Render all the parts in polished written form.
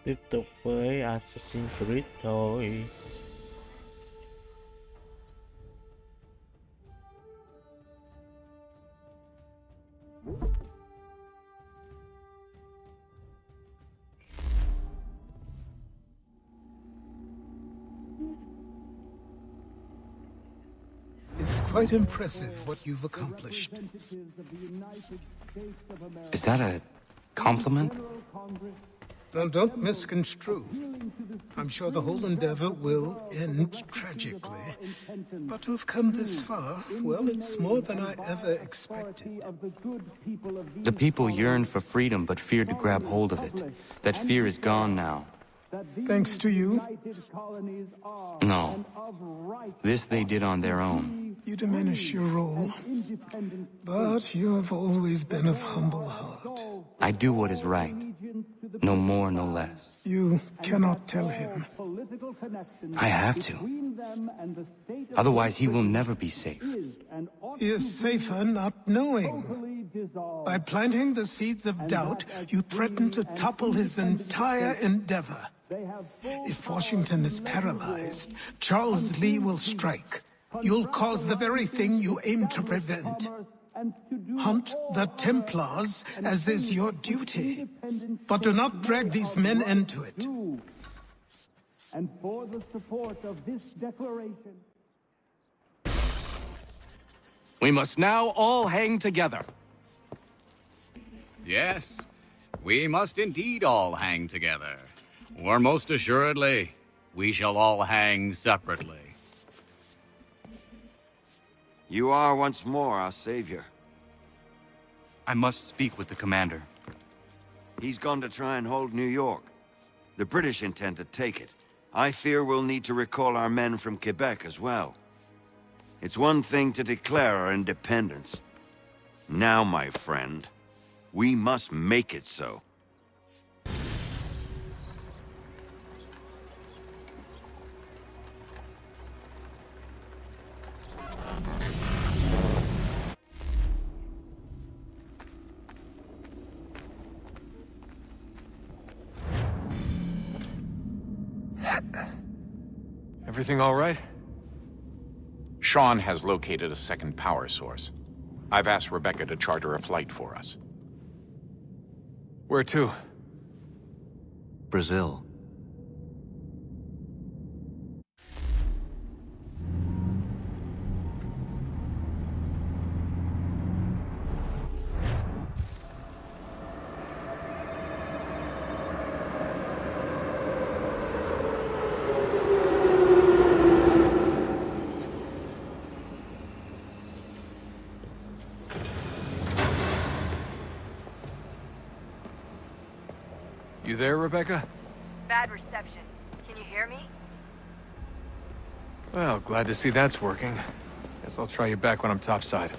Tiếp tục với Assassin's Creed thôi. It's quite impressive what you've accomplished. Is that a compliment? Now, don't misconstrue. I'm sure the whole endeavor will end tragically. But to have come this far, well, it's more than I ever expected. The people yearned for freedom but feared to grab hold of it. That fear is gone now. Thanks to you, No. This they did on their own. you diminish your role. But you have always been of humble heart. I do what is right. No more, no less. You cannot tell him. I have to. Otherwise, he will never be safe. He is safer not knowing. By planting the seeds of doubt, you threaten to topple his entire endeavor. If Washington is paralyzed, Charles Lee will strike. You'll cause the very thing you aim to prevent. Hunt the Templars, as is your duty. But do not drag these men into it. And for the support of this declaration. We must now all hang together. Yes, we must indeed all hang together. Or most assuredly, we shall all hang separately. You are once more our savior. I must speak with the commander. He's gone to try and hold New York. The British intend to take it. I fear we'll need to recall our men from Quebec as well. It's one thing to declare our independence. Now, my friend, we must make it so. Everything all right? Sean has located a second power source. I've asked Rebecca to charter a flight for us. Where to? Brazil. You there, Rebecca? Bad reception. Can you hear me? Well, glad to see that's working. Guess I'll try you back when I'm topside.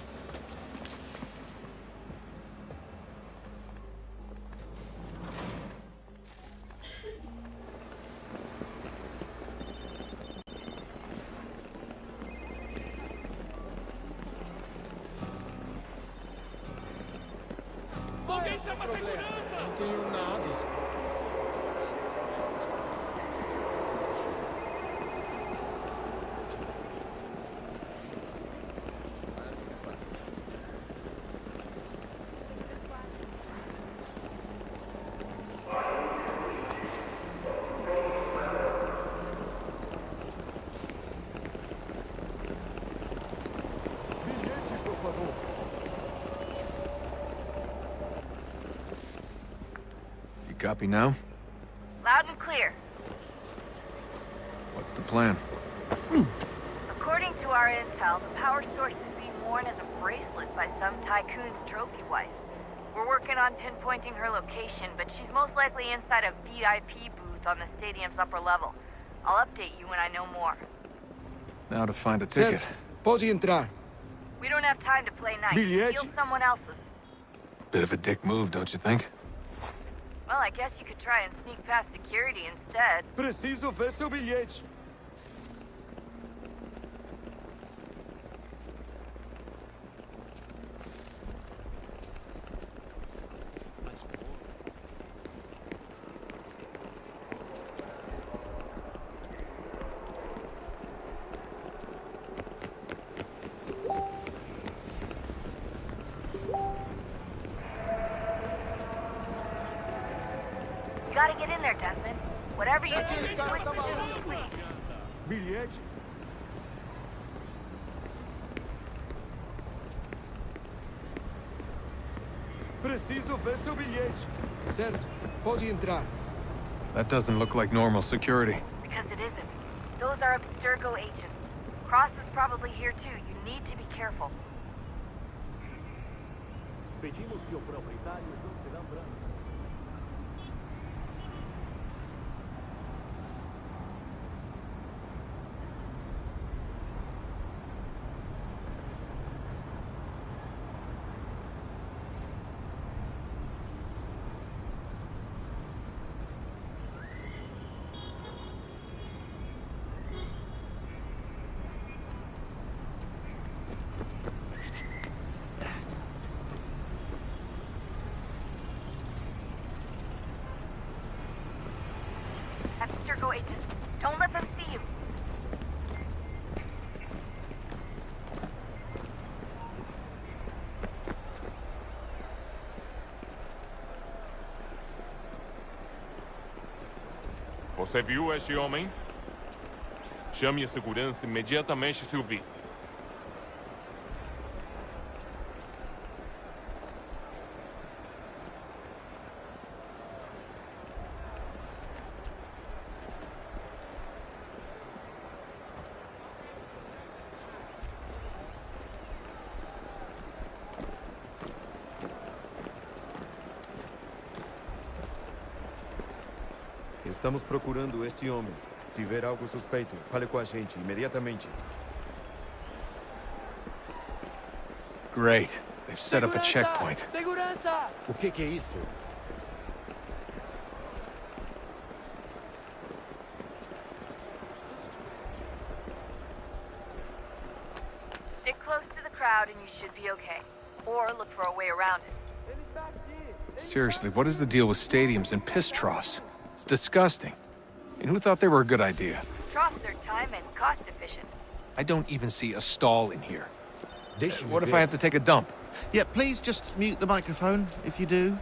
Não tenho nada. You copy now? Loud and clear. What's the plan? According to our intel, the power source is being worn as a bracelet by some tycoon's trophy wife. We're working on pinpointing her location, but she's most likely inside a VIP booth on the stadium's upper level. I'll update you when I know more. Now to find a ticket. Pode entrar. We don't have time to play nice. Bilhete? Steal someone else's. Bit of a dick move, don't you think? Well, I guess you could try and sneak past security instead. Preciso ver seu bilhete. gotta get in there, Desmond. Whatever you do, do it smoothly. Bilhete? Preciso ver seu bilhete. Certo, pode entrar. That doesn't look like normal security. Because it isn't. Those are Abstergo agents. Cross is probably here too. You need to be careful. Pedimos que o proprietário do sedã branco. Abstergo agents. Don't let them see you. Você viu este homem? Chame a segurança imediatamente se o vir. Estamos procurando este homem. Se ver algo suspeito, fale com a gente imediatamente. Great. They've set up a checkpoint. Segurança! O que é isso? Stick close to the crowd and you should be okay. Or look for a way around it. Seriously, what is the deal with stadiums and piss troughs? It's disgusting. And who thought they were a good idea? Troughs are time and cost efficient. I don't even see a stall in here. What if I have to take a dump? Yeah, please just mute the microphone if you do.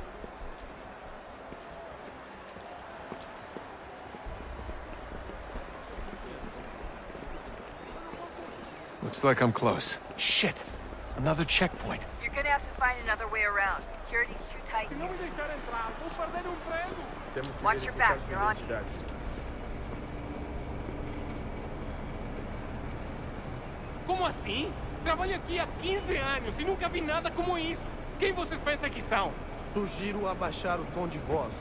Looks like I'm close. Shit! Another checkpoint. You're gonna have to find another way around. Security's too tight Se here. não me deixar entrar, vou perder emprego. Watch your back, you're on. Como assim? Trabalho aqui há 15 anos e nunca vi nada como isso. Quem vocês pensam que são? Sugiro abaixar o tom de voz.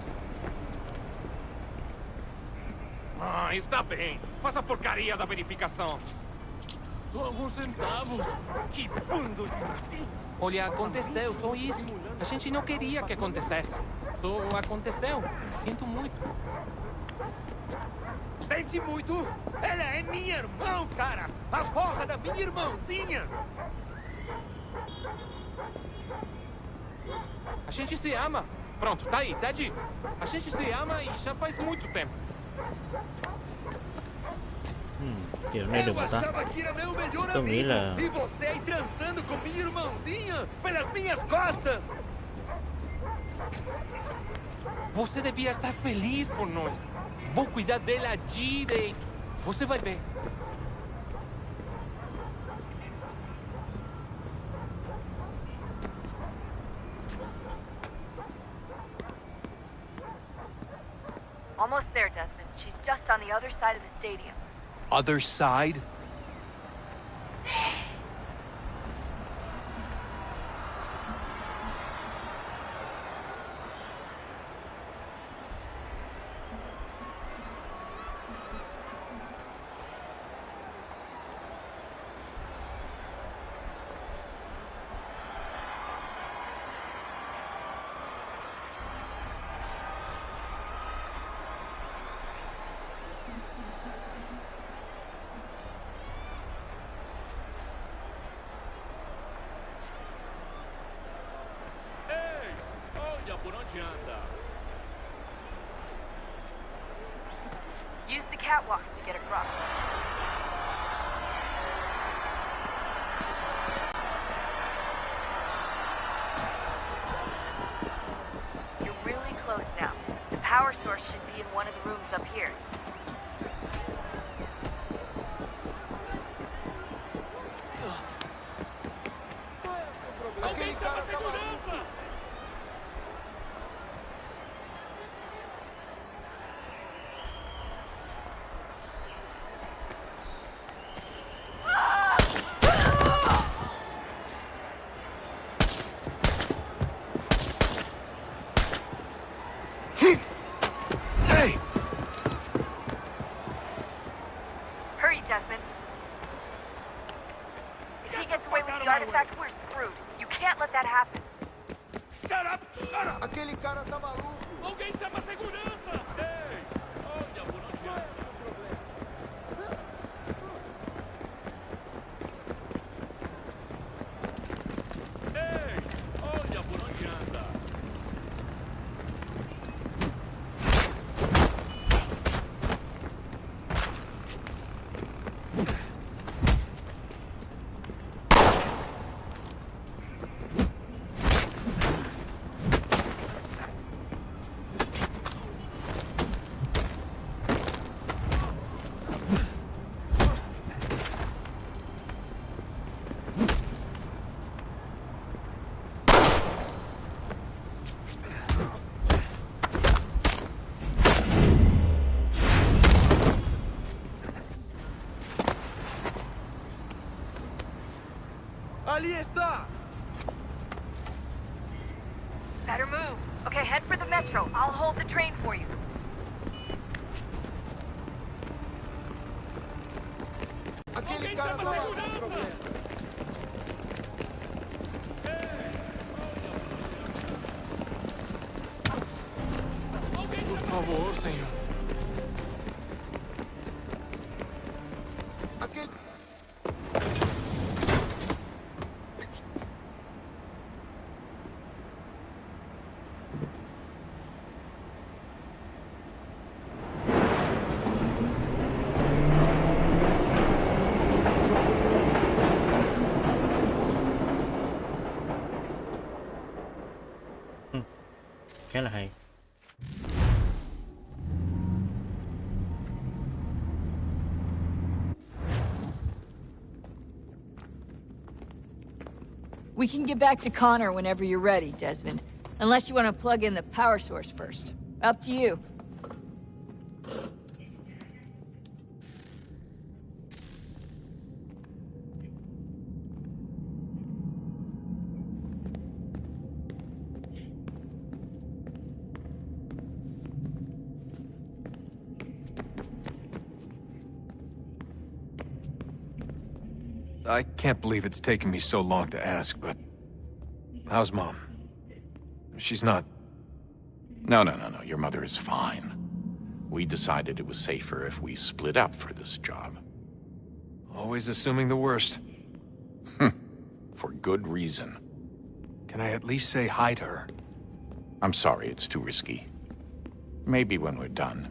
Ah, está bem. Faça a porcaria da verificação. Só alguns centavos. Que bando de... Olha, aconteceu, só isso. A gente não queria que acontecesse. Só aconteceu. Sinto muito. Sente muito? Ela é minha irmã, cara! A porra da minha irmãzinha! A gente se ama. Pronto, tá aí, tá dito. A gente se ama e já faz muito tempo. Kiểu này được Eu không ta? achava que era meu melhor Tôi nghĩ amigo. là E você aí transando com minha irmãzinha pelas minhas costas! Você devia estar feliz por nós. Vou cuidar dela direito. Você vai ver. Almost there, Desmond. She's just on the other side of the stadium. Other side? Por onde anda? Use the catwalks to get across. You're really close now. The power source should be in one of the rooms up here. Alguém chama segurança! Hey! Hurry, Desmond. If he gets away with the artifact, we're screwed. You can't let that happen. Shut up! Shut up! Aquele cara tá maluco. Alguém chama segurança! Ei! Olha por onde anda. Ei! Olha por onde anda. Ali está! Better move. Okay, head for the metro. I'll hold the train for you. Aquele cara tá maluco. Por favor, senhor. Aquele... Khá là hay. We can get back to Connor whenever you're ready, Desmond. Unless you want to plug in the power source first. Up to you. I can't believe it's taken me so long to ask, but... how's Mom? She's not... No. Your mother is fine. We decided it was safer if we split up for this job. Always assuming the worst. For good reason. Can I at least say hi to her? I'm sorry, it's too risky. Maybe when we're done.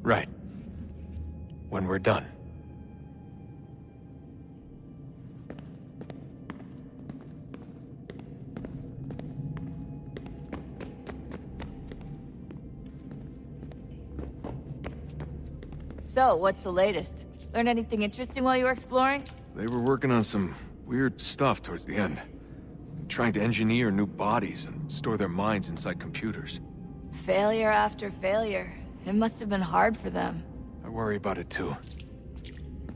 Right. When we're done. So, what's the latest? Learn anything interesting while you were exploring? They were working on some weird stuff towards the end. Trying to engineer new bodies and store their minds inside computers. Failure after failure. It must have been hard for them. I worry about it too.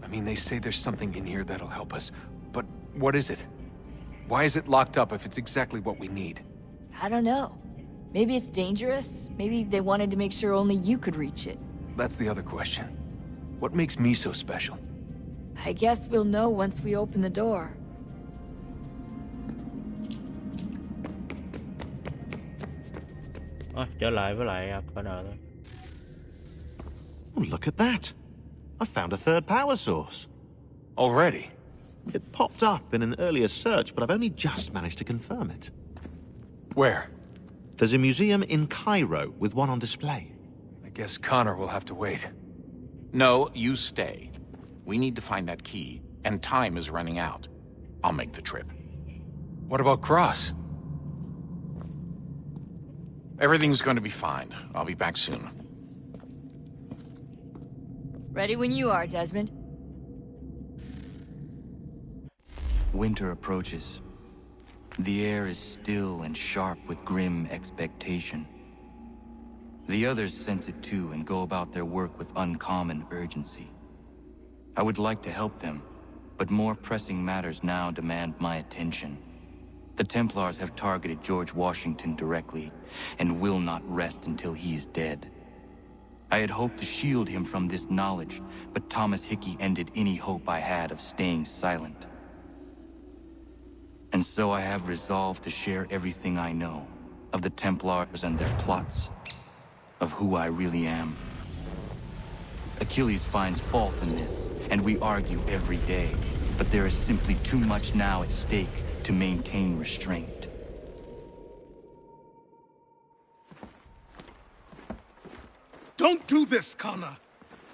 I mean, they say there's something in here that'll help us, but what is it? Why is it locked up if it's exactly what we need? I don't know. Maybe it's dangerous. Maybe they wanted to make sure only you could reach it. That's the other question. What makes me so special? I guess we'll know once we open the door. Trở lại với lại Connor thôi. Oh, look at that. I found a third power source. Already? It popped up in an earlier search, but I've only just managed to confirm it. Where? There's a museum in Cairo with one on display. I guess Connor will have to wait. No, you stay. We need to find that key, and time is running out. I'll make the trip. What about Cross? Everything's going to be fine. I'll be back soon. Ready when you are, Desmond. Winter approaches. The air is still and sharp with grim expectation. The others sense it too and go about their work with uncommon urgency. I would like to help them, but more pressing matters now demand my attention. The Templars have targeted George Washington directly, and will not rest until he is dead. I had hoped to shield him from this knowledge, but Thomas Hickey ended any hope I had of staying silent. And so I have resolved to share everything I know, of the Templars and their plots, of who I really am. Achilles finds fault in this, and we argue every day, but there is simply too much now at stake to maintain restraint. Don't do this, Connor!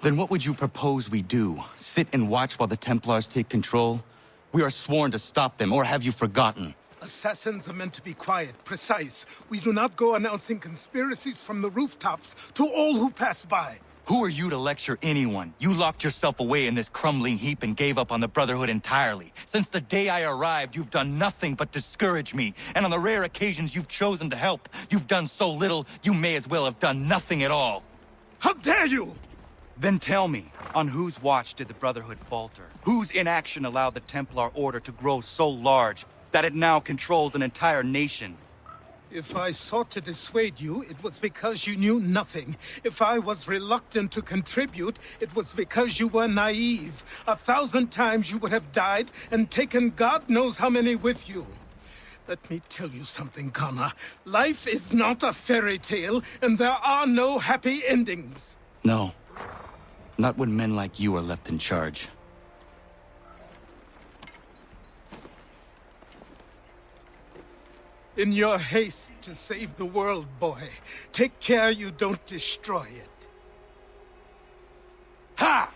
Then what would you propose we do? Sit and watch while the Templars take control? We are sworn to stop them, or have you forgotten? Assassins are meant to be quiet, precise. We do not go announcing conspiracies from the rooftops to all who pass by. Who are you to lecture anyone? You locked yourself away in this crumbling heap and gave up on the Brotherhood entirely. Since the day I arrived, you've done nothing but discourage me. And on the rare occasions you've chosen to help, you've done so little, you may as well have done nothing at all. How dare you! Then tell me, on whose watch did the Brotherhood falter? Whose inaction allowed the Templar Order to grow so large that it now controls an entire nation? If I sought to dissuade you, it was because you knew nothing. If I was reluctant to contribute, it was because you were naive. 1,000 times you would have died and taken God knows how many with you. Let me tell you something, Connor. Life is not a fairy tale, and there are no happy endings. No. Not when men like you are left in charge. In your haste to save the world, boy, take care you don't destroy it. Ha!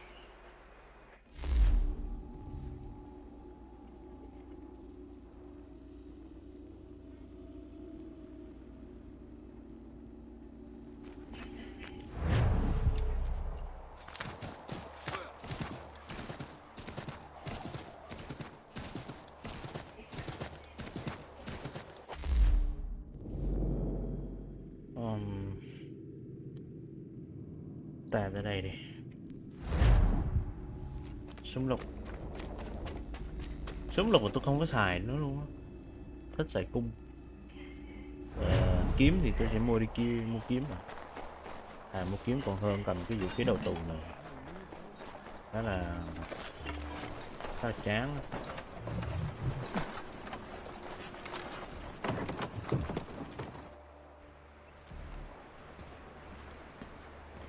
Tạt ra đây đi. Súng lục. Súng lục mà tôi không có xài nữa luôn á. Thích xài cung. Kiếm thì tôi sẽ mua kiếm mà. Mua kiếm còn hơn cầm cái vũ khí đầu tù này. Đó là khá là chán.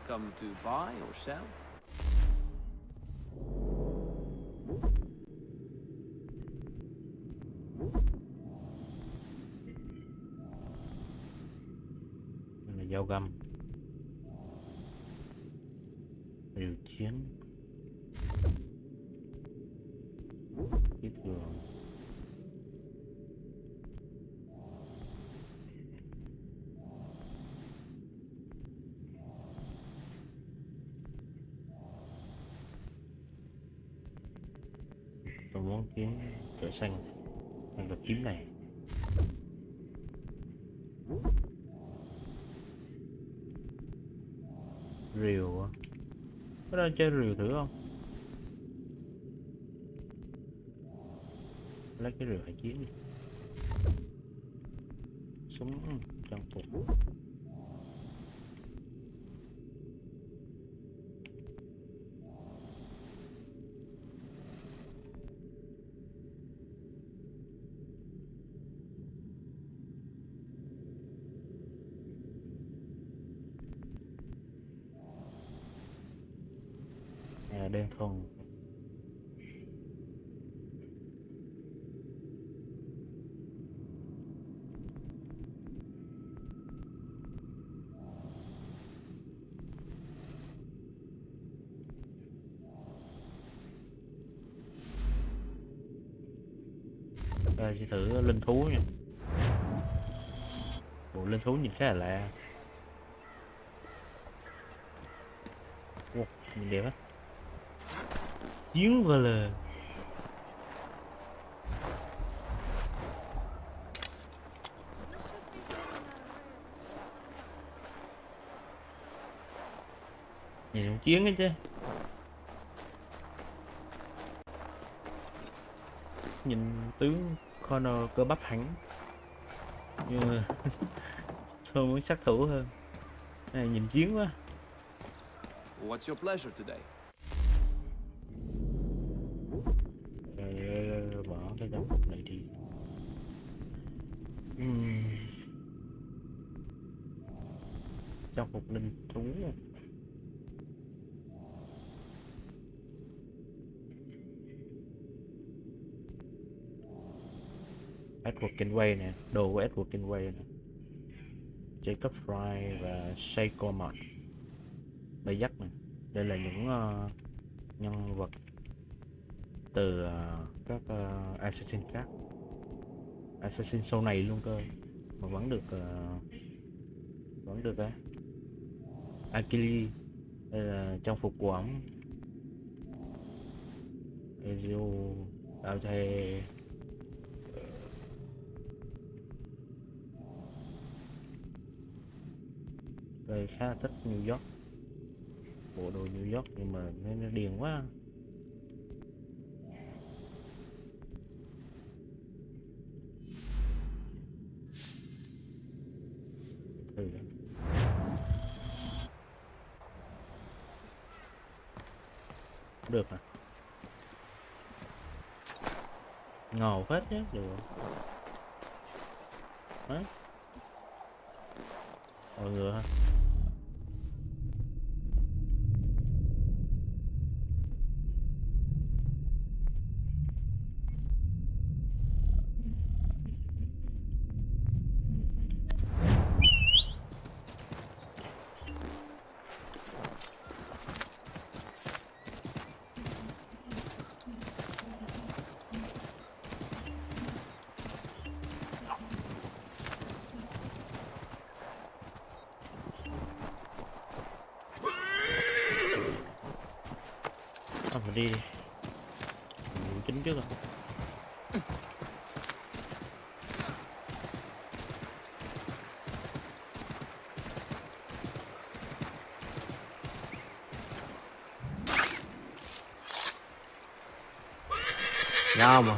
Come to buy or sell? Đây là dao găm. Rìu chiến. Chiếc thường. Tôi muốn kiếm cỡ xanh hay là kiếm này. Rìu á. Có đang chơi rìu thử không? Lấy cái rìu hải chiến đi. Súng trang phục. Đen không. Đây sẽ thử linh thú nha. Bộ lên thú nhìn khá là lạ. Wow, nhìn đẹp á. Chiến gọi là nhìn chiến ấy chứ. Nhìn tướng Connor cơ bắp hẳn, nhưng mà tôi muốn sát thủ hơn. Này, nhìn chiến quá. What's your pleasure today? Bỏ cái dòng này đi. Trong phục linh thú. Edward Kenway nè, đồ của Edward Kenway nè. Jacob Fry và Shay Cormac. Đây dắt nè. Đây là những nhân vật từ các assassin khác, assassin sau này luôn cơ, mà vẫn được Akili. Đây là trang phục của ổng. Ezio Aute. Đây khá thích New York, bộ đồ New York, nhưng mà nó điền quá. Được à, ngầu phết chứ, được. Đấy, mọi người ha. Mình đi chính trước rồi. Nhau mà.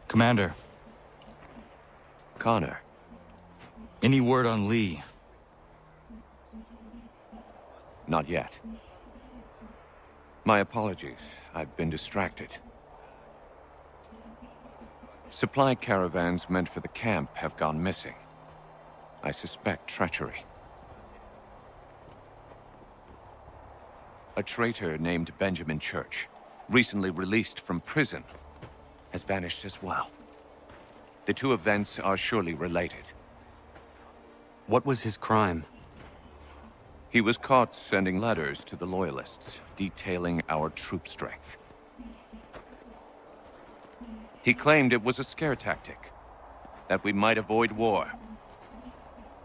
Commander. Connor. Any word on Lee? Not yet. My apologies. I've been distracted. Supply caravans meant for the camp have gone missing. I suspect treachery. A traitor named Benjamin Church, recently released from prison, has vanished as well. The two events are surely related. What was his crime? He was caught sending letters to the Loyalists, detailing our troop strength. He claimed it was a scare tactic, that we might avoid war.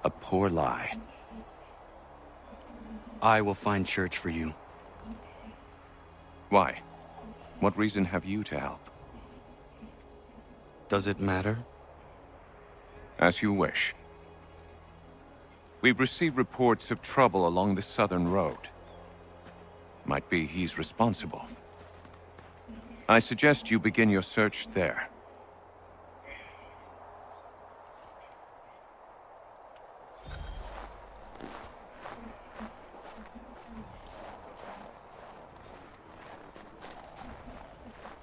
A poor lie. I will find Church for you. Why? What reason have you to help? Does it matter? As you wish. We've received reports of trouble along the southern road. Might be he's responsible. I suggest you begin your search there.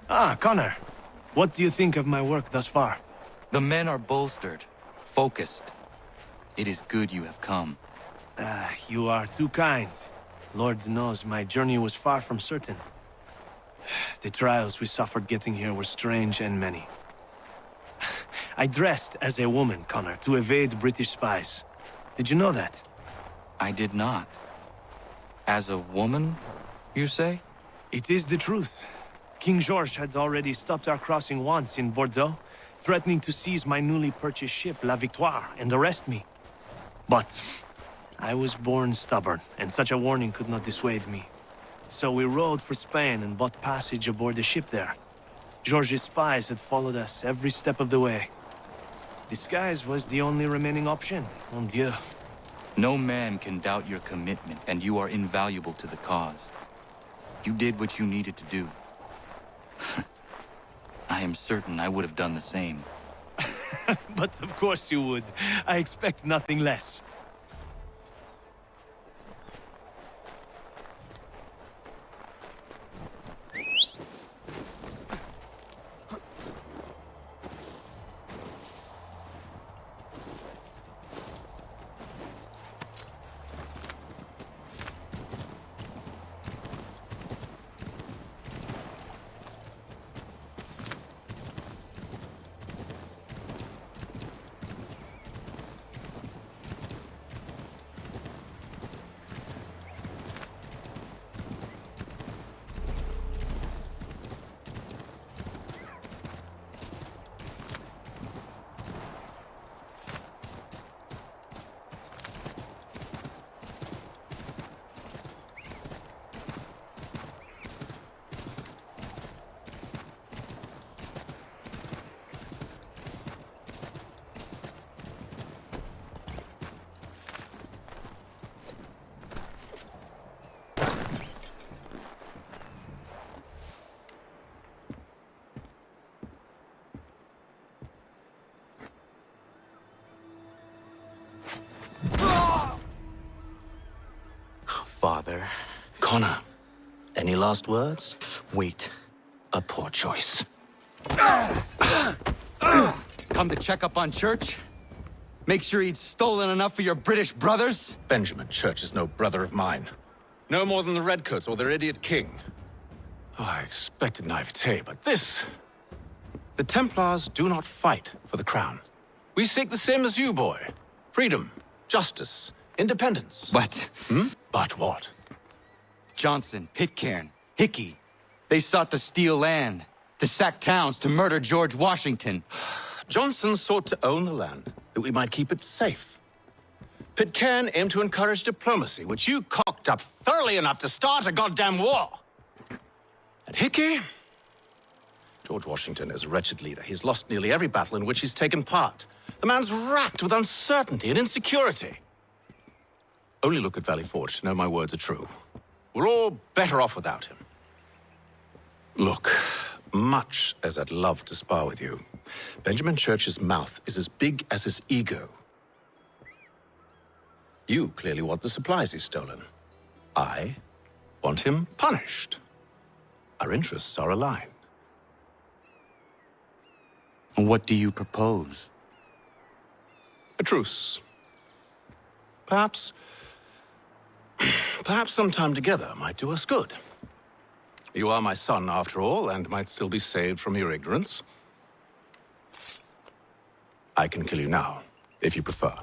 Ah, Connor. What do you think of my work thus far? The men are bolstered, focused. It is good you have come. You are too kind. Lord knows my journey was far from certain. The trials we suffered getting here were strange and many. I dressed as a woman, Connor, to evade British spies. Did you know that? I did not. As a woman, you say? It is the truth. King George had already stopped our crossing once in Bordeaux, threatening to seize my newly purchased ship, La Victoire, and arrest me. But I was born stubborn, and such a warning could not dissuade me. So we rode for Spain and bought passage aboard the ship there. George's spies had followed us every step of the way. Disguise was the only remaining option, mon Dieu. No man can doubt your commitment, and you are invaluable to the cause. You did what you needed to do. I am certain I would have done the same. But of course you would. I expect nothing less. Father. Connor, any last words? Wait. A poor choice. Come to check up on Church? Make sure he'd stolen enough for your British brothers? Benjamin Church is no brother of mine. No more than the Redcoats or their idiot king. Oh, I expected naivete, but this... The Templars do not fight for the crown. We seek the same as you, boy. Freedom, justice, independence. But... But what? Johnson, Pitcairn, Hickey. They sought to steal land, to sack towns, to murder George Washington. Johnson sought to own the land, that we might keep it safe. Pitcairn aimed to encourage diplomacy, which you cocked up thoroughly enough to start a goddamn war. And Hickey? George Washington is a wretched leader. He's lost nearly every battle in which he's taken part. The man's racked with uncertainty and insecurity. Only look at Valley Forge to know my words are true. We're all better off without him. Look, much as I'd love to spar with you, Benjamin Church's mouth is as big as his ego. You clearly want the supplies he's stolen. I want him punished. Our interests are aligned. What do you propose? A truce. Perhaps some time together might do us good. You are my son, after all, and might still be saved from your ignorance. I can kill you now, if you prefer.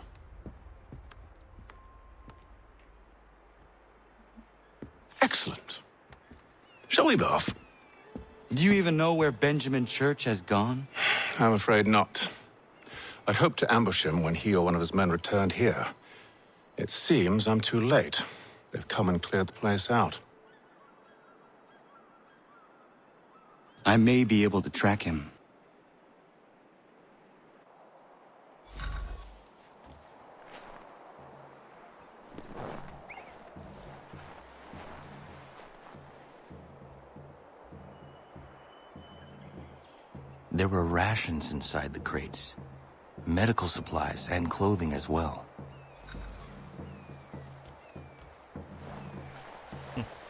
Excellent. Shall we be off? Do you even know where Benjamin Church has gone? I'm afraid not. I'd hoped to ambush him when he or one of his men returned here. It seems I'm too late. They've come and cleared the place out. I may be able to track him. There were rations inside the crates. Medical supplies and clothing as well.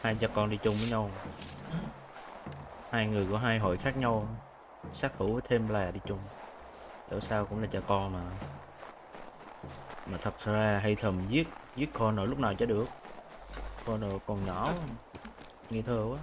Hai cha con đi chung với nhau. Hai người của hai hội khác nhau. Sát thủ với thêm là đi chung. Dẫu sao cũng là cha con mà. Mà thật ra hay thầm giết Connor lúc nào cho được. Connor còn nhỏ, nghi thơ quá.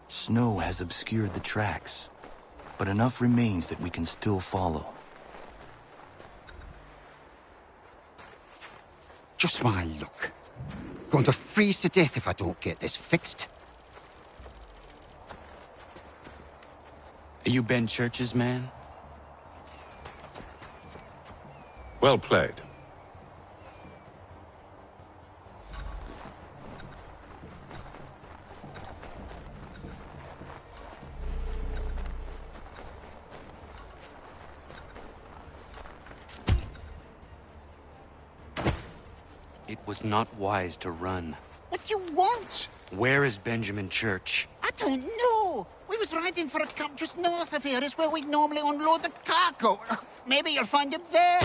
Snow has obscured the tracks, but enough remains that we can still follow. Just my luck. Going to freeze to death if I don't get this fixed. Are you Ben Church's man? Well played. It was not wise to run. What do you want? Where is Benjamin Church? I don't know. We was riding for a camp just north of here. Is where we normally unload the cargo. Maybe you'll find him there.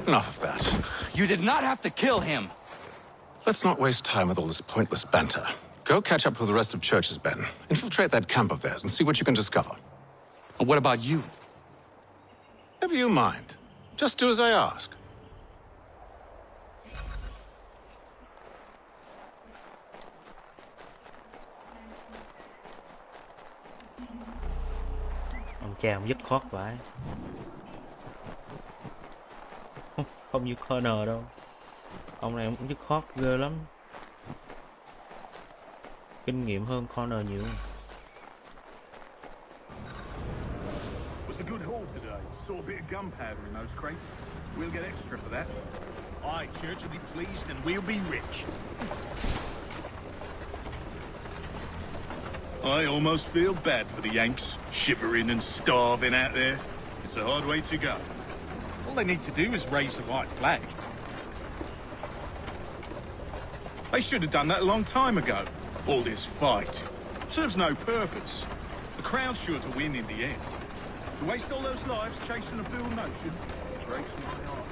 Enough of that. You did not have to kill him. Let's not waste time with all this pointless banter. Go catch up with the rest of Church's men. Infiltrate that camp of theirs and see what you can discover. What about you? Never you mind. Just do as I ask. Ông cha ông dứt khoát vậy. Không như Connor đâu. Ông này ông cũng dứt khoát ghê lắm. Kinh nghiệm hơn Connor nhiều. Was a good haul today. Saw a bit of gunpowder in those crates. We'll get extra for that. Aye, Church will be pleased and we'll be rich. I almost feel bad for the Yanks, shivering and starving out there. It's a hard way to go. All they need to do is raise the white flag. They should have done that a long time ago. All this fight serves no purpose. The Crown's sure to win in the end. To waste all those lives chasing a fool notion breaks my heart.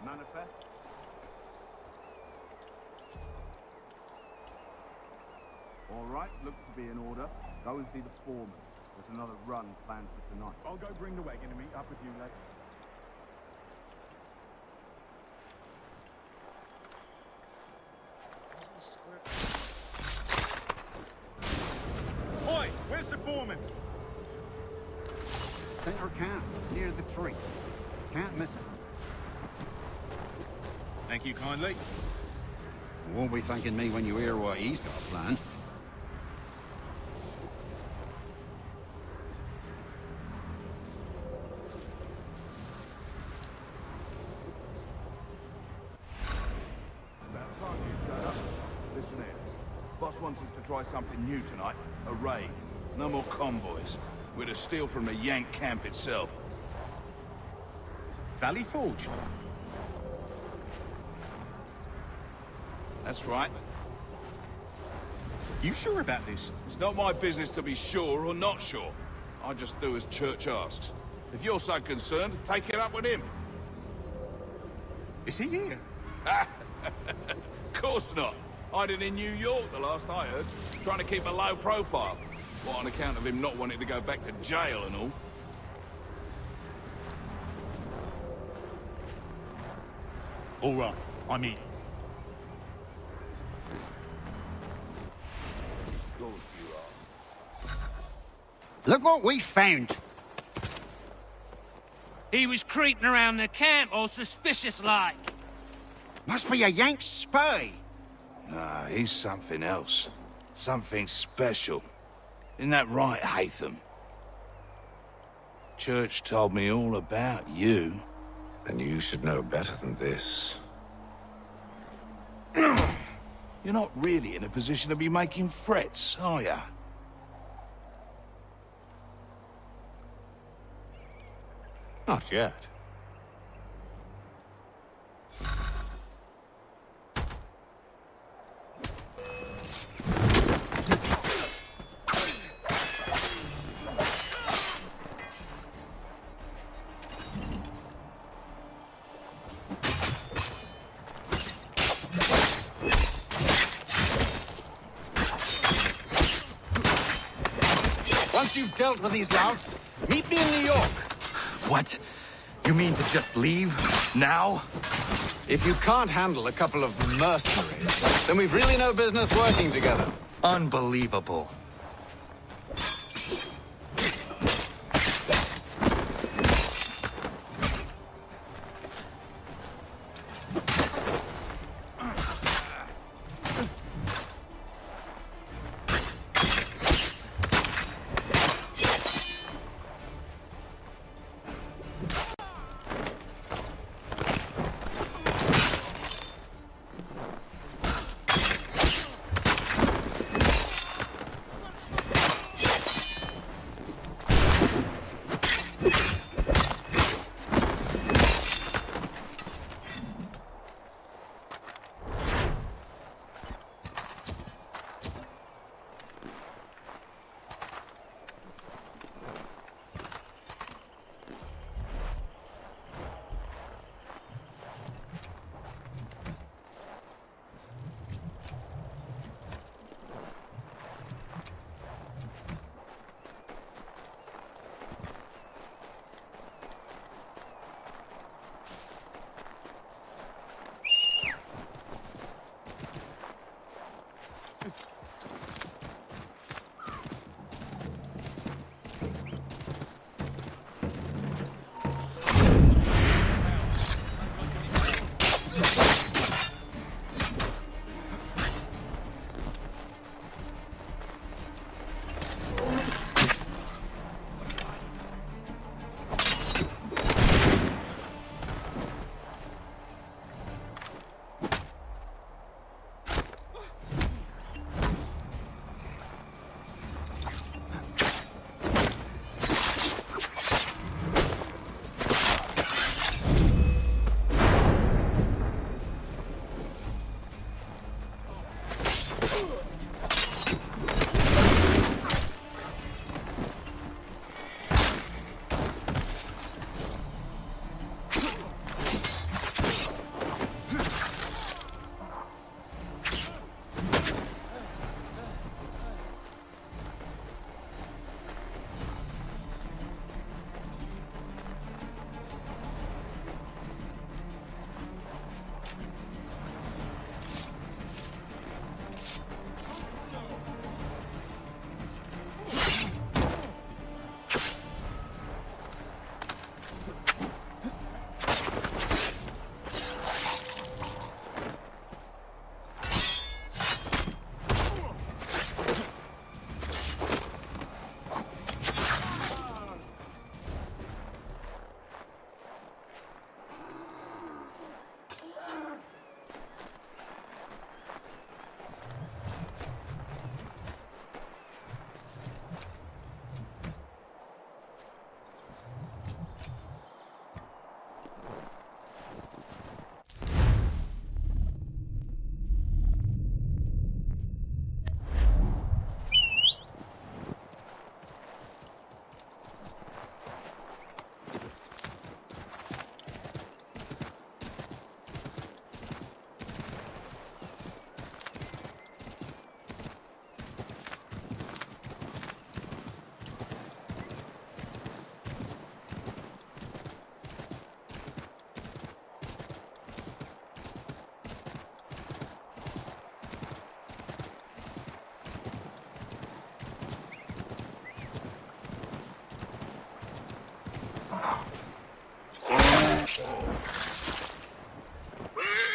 Manifest. All right, looks to be in order. Go and see the foreman. There's another run planned for tonight. I'll go bring the wagon and meet up with you later. Oi, where's the foreman? Center camp, near the tree. Can't miss it. Thank you kindly. You won't be thanking me when you hear what he's got planned. Boss wants us to try something new tonight. A raid. No more convoys. We're to steal from the Yank camp itself. Valley Forge? That's right. You sure about this? It's not my business to be sure or not sure. I just do as Church asks. If you're so concerned, take it up with him. Is he here? Of course not. Hiding in New York, the last I heard. Trying to keep a low profile. What, on account of him not wanting to go back to jail and all? All right, I'm in. Look what we found. He was creeping around the camp all suspicious-like. Must be a Yank spy. Nah, he's something else. Something special. Isn't that right, Haytham? Church told me all about you. And you should know better than this. You're not really in a position to be making threats, are ya? Not yet. Once you've dealt with these louts, meet me in New York. What? You mean to just leave? Now? If you can't handle a couple of mercenaries, then we've really no business working together. Unbelievable.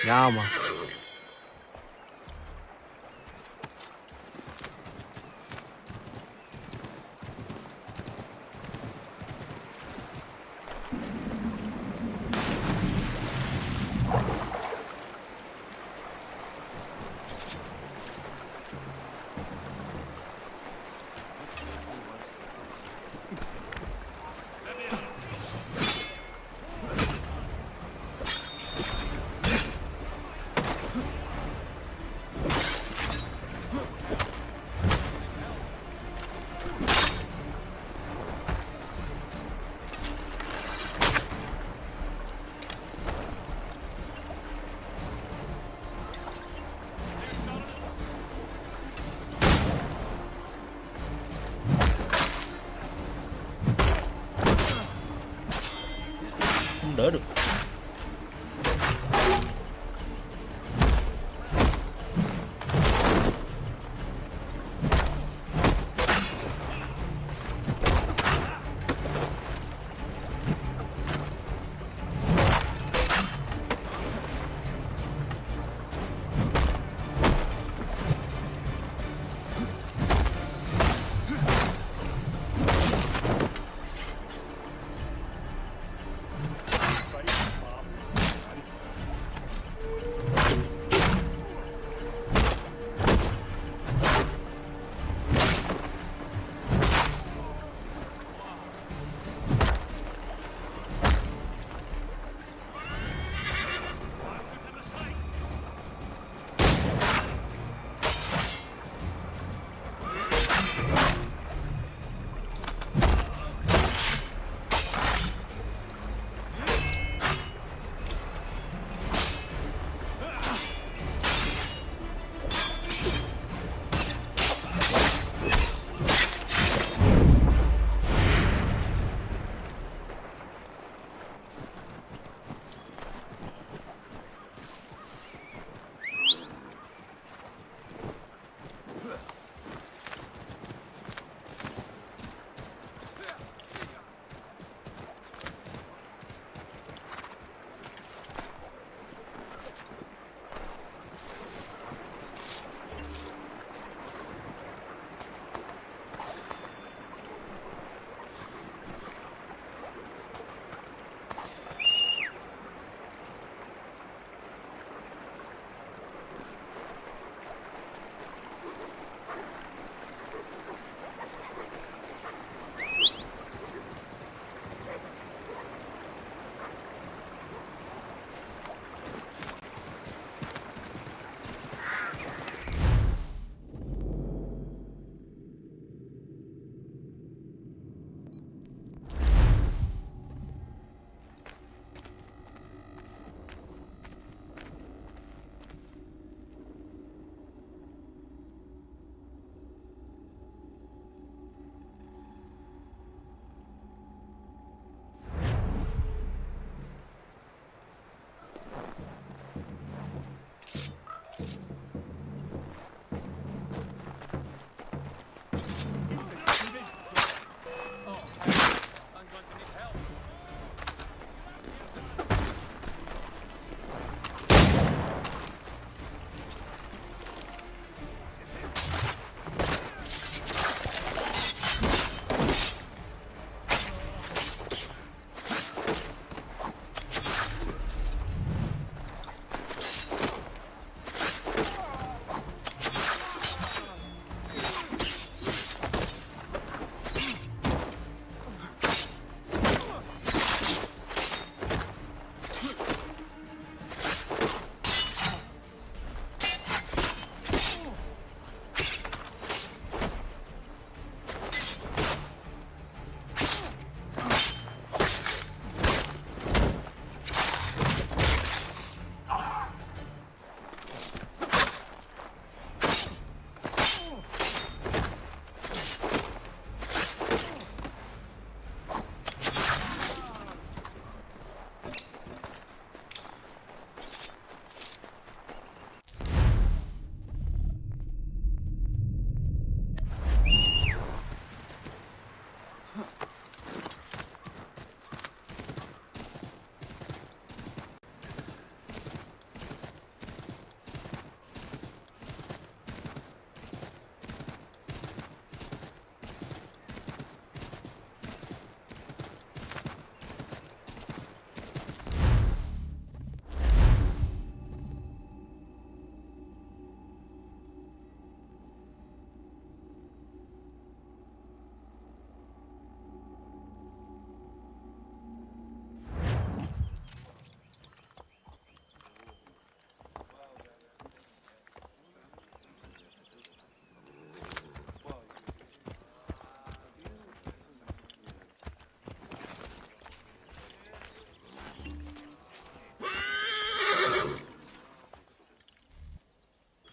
Nhau mà. Không đỡ được.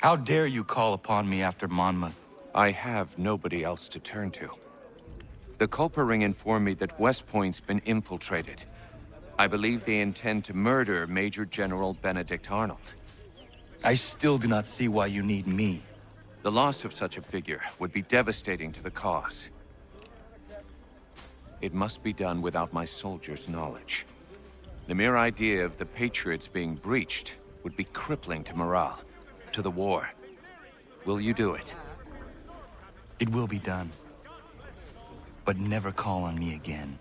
How dare you call upon me after Monmouth? I have nobody else to turn to. The Culper Ring informed me that West Point's been infiltrated. I believe they intend to murder Major General Benedict Arnold. I still do not see why you need me. The loss of such a figure would be devastating to the cause. It must be done without my soldiers' knowledge. The mere idea of the Patriots being breached would be crippling to morale, to the war. Will you do it? It will be done. But never call on me again.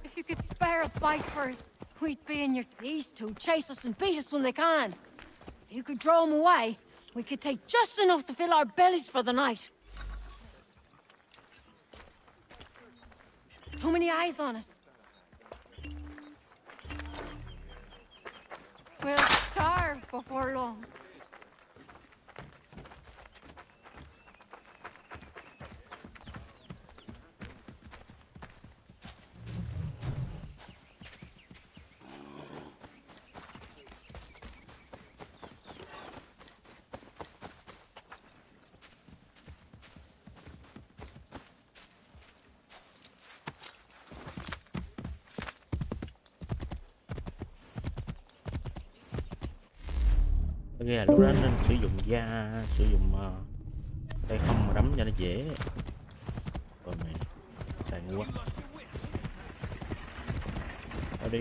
If you could spare a bite for us, we'd be in your... These two chase us and beat us when they can. If you could draw them away, we could take just enough to fill our bellies for the night. Too many eyes on us. We'll starve before long. Nghe lúc đó nên sử dụng da, sử dụng tay không mà đấm cho nó dễ. Rồi mày xài ngu quá. Ở đi.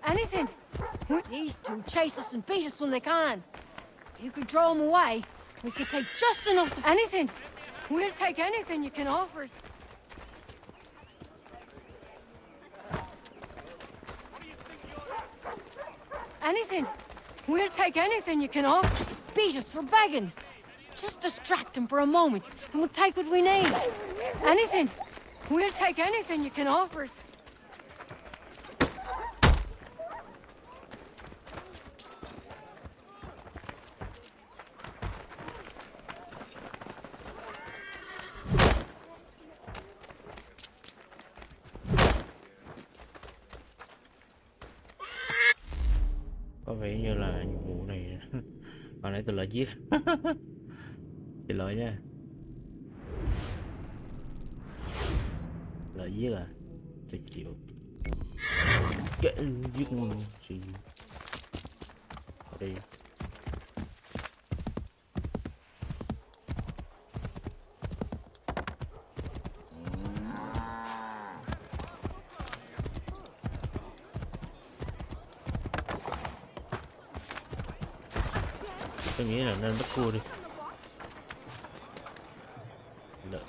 Anything. These two chase us and beat us when they can. If you could draw them away, we could take just enough to... Anything. We'll take anything you can offer us. Anything. We'll take anything you can offer. Beat us for begging. Just distract them for a moment, and we'll take what we need. Anything. We'll take anything you can offer us. Có vẻ như là nhiệm vụ này hồi nãy tôi lại giết. Xin lỗi nha. Lại giết à? Tôi chịu. Cái giết luôn gì? Đi. Tôi nghĩ là nên bắt cua đi. Lợi.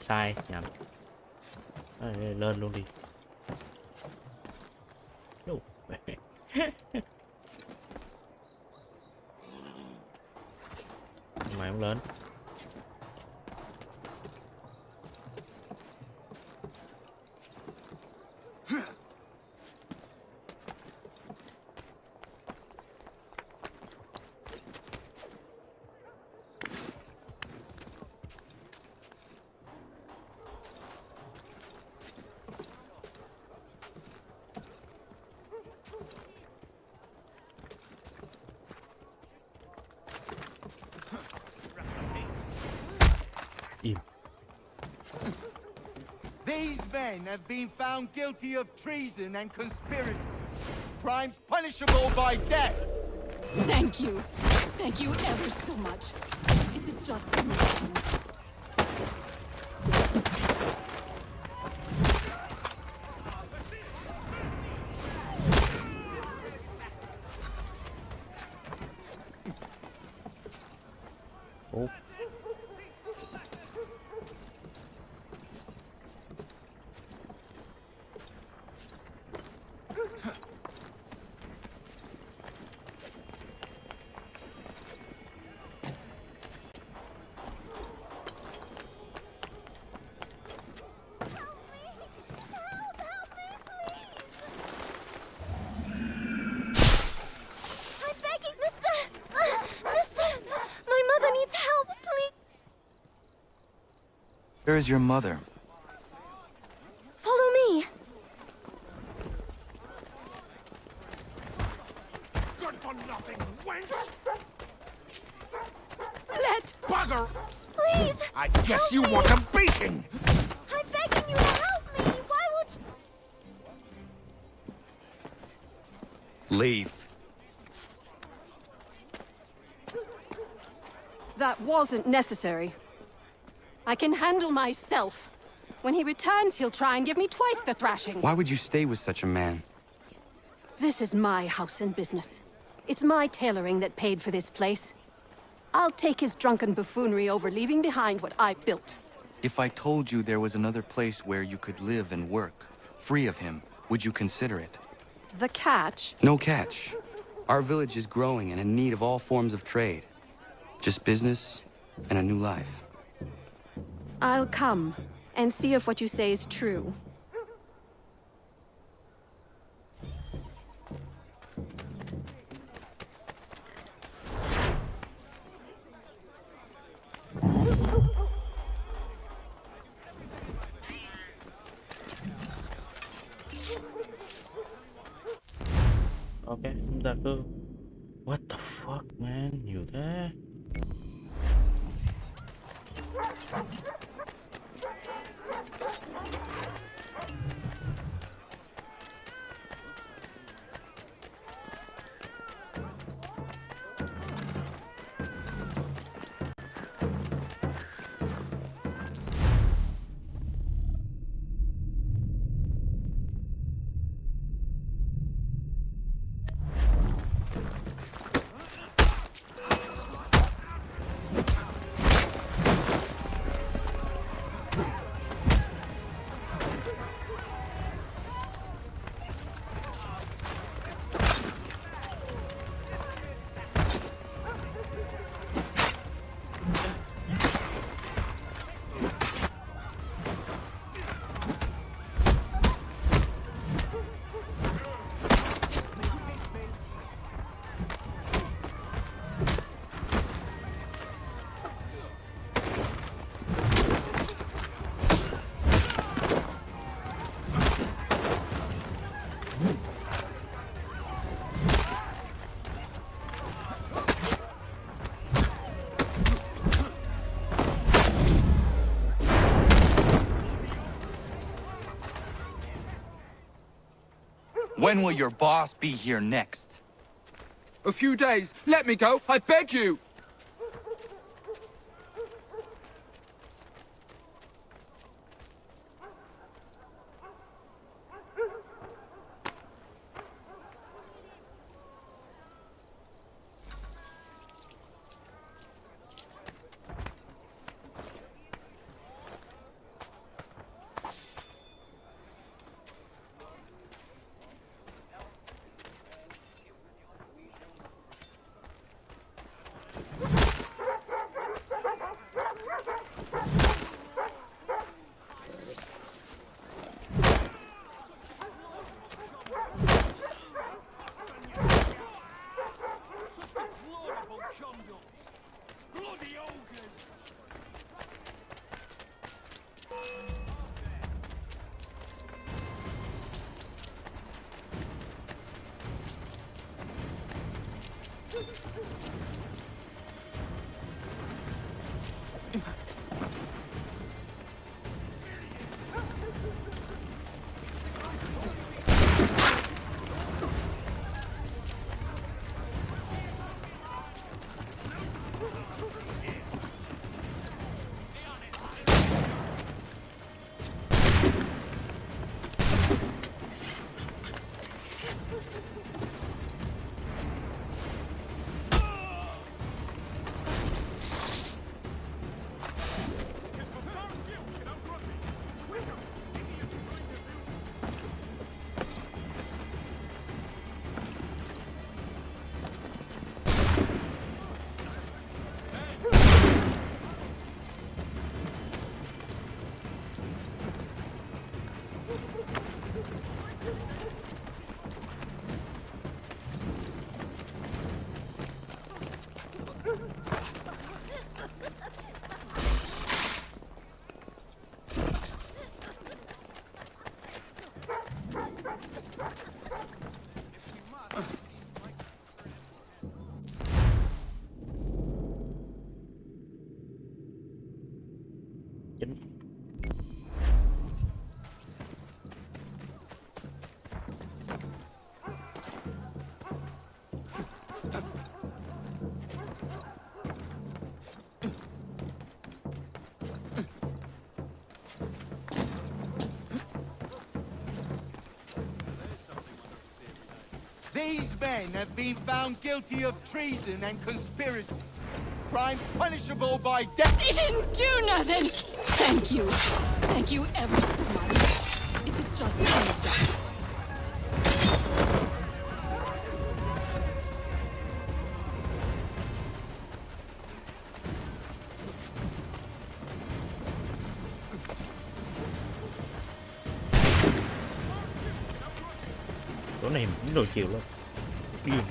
Sai nhầm. Lên luôn đi. Mày không lên. These men have been found guilty of treason and conspiracy. Crimes punishable by death. Thank you. Thank you ever so much. Is it just permission? Oh. Where is your mother? Follow me. Good for nothing, wench! Let... Bugger! Please! I guess you want a beating! I'm begging you to help me! Why won't you... Leave. That wasn't necessary. I can handle myself. When he returns, he'll try and give me twice the thrashing. Why would you stay with such a man? This is my house and business. It's my tailoring that paid for this place. I'll take his drunken buffoonery over leaving behind what I built. If I told you there was another place where you could live and work, free of him, would you consider it? The catch? No catch. Our village is growing and in need of all forms of trade. Just business and a new life. I'll come and see if what you say is true. Ok, chúng ta cứ... What the fuck, man? Nhiều thế. When will your boss be here next? A few days. Let me go, I beg you! These men have been found guilty of treason and conspiracy. Crimes punishable by death. They didn't do nothing! Thank you. Thank you ever so much. It's a just kind of death. Chỗ này cũng đồ chiều lắm. Điên.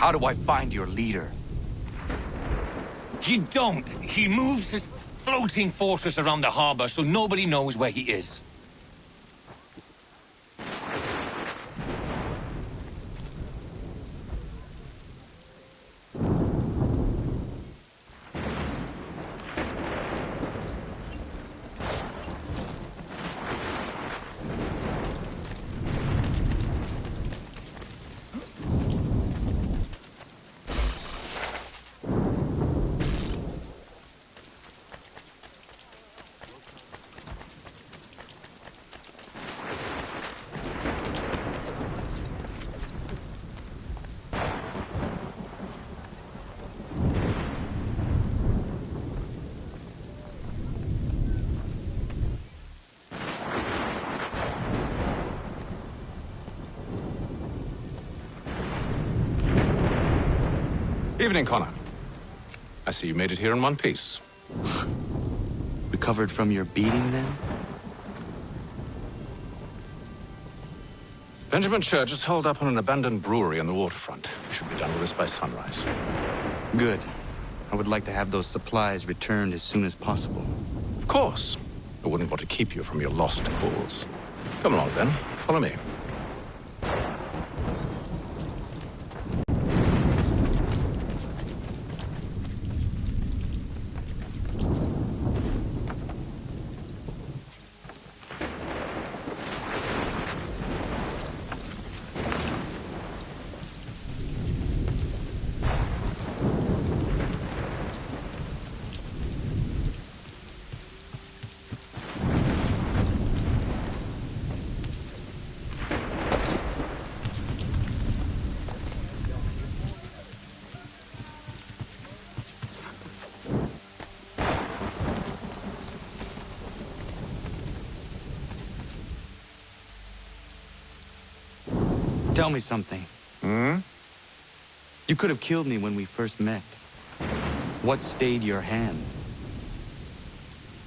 How do I find your leader? You don't. He moves his floating fortress around the harbor so nobody knows where he is. Evening, Connor. I see you made it here in one piece. Recovered from your beating, then? Benjamin Church is holed up on an abandoned brewery on the waterfront. We should be done with this by sunrise. Good. I would like to have those supplies returned as soon as possible. Of course. I wouldn't want to keep you from your lost cause. Come along, then. Follow me. Tell me something. Hmm? You could have killed me when we first met. What stayed your hand?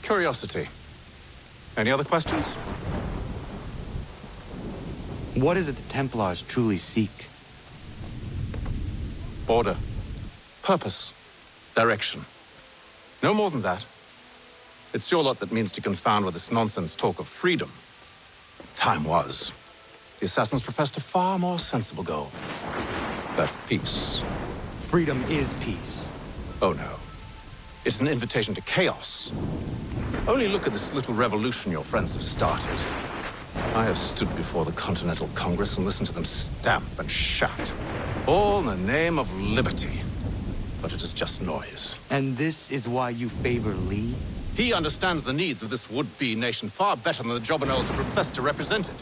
Curiosity. Any other questions? What is it the Templars truly seek? Order. Purpose. Direction. No more than that. It's your lot that means to confound with this nonsense talk of freedom. Time was. The assassins professed a far more sensible goal. That peace. Freedom is peace. Oh no. It's an invitation to chaos. Only look at this little revolution your friends have started. I have stood before the Continental Congress and listened to them stamp and shout. All in the name of liberty. But it is just noise. And this is why you favor Lee? He understands the needs of this would-be nation far better than the Jobberknolls who profess to represent it.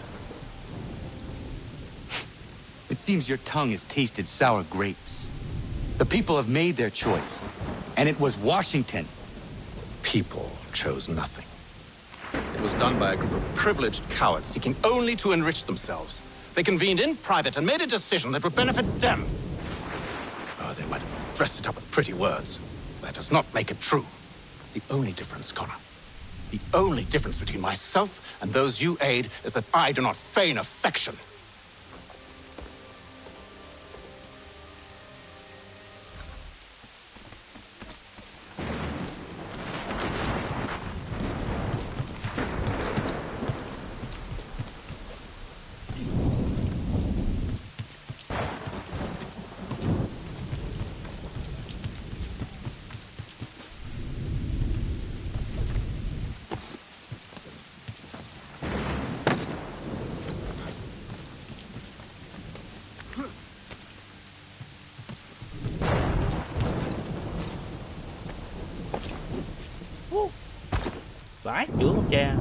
It seems your tongue has tasted sour grapes. The people have made their choice, and it was Washington. People chose nothing. It was done by a group of privileged cowards seeking only to enrich themselves. They convened in private and made a decision that would benefit them. Oh, they might have dressed it up with pretty words. That does not make it true. The only difference, Connor, the only difference between myself and those you aid is that I do not feign affection. Vãi chưởng cha.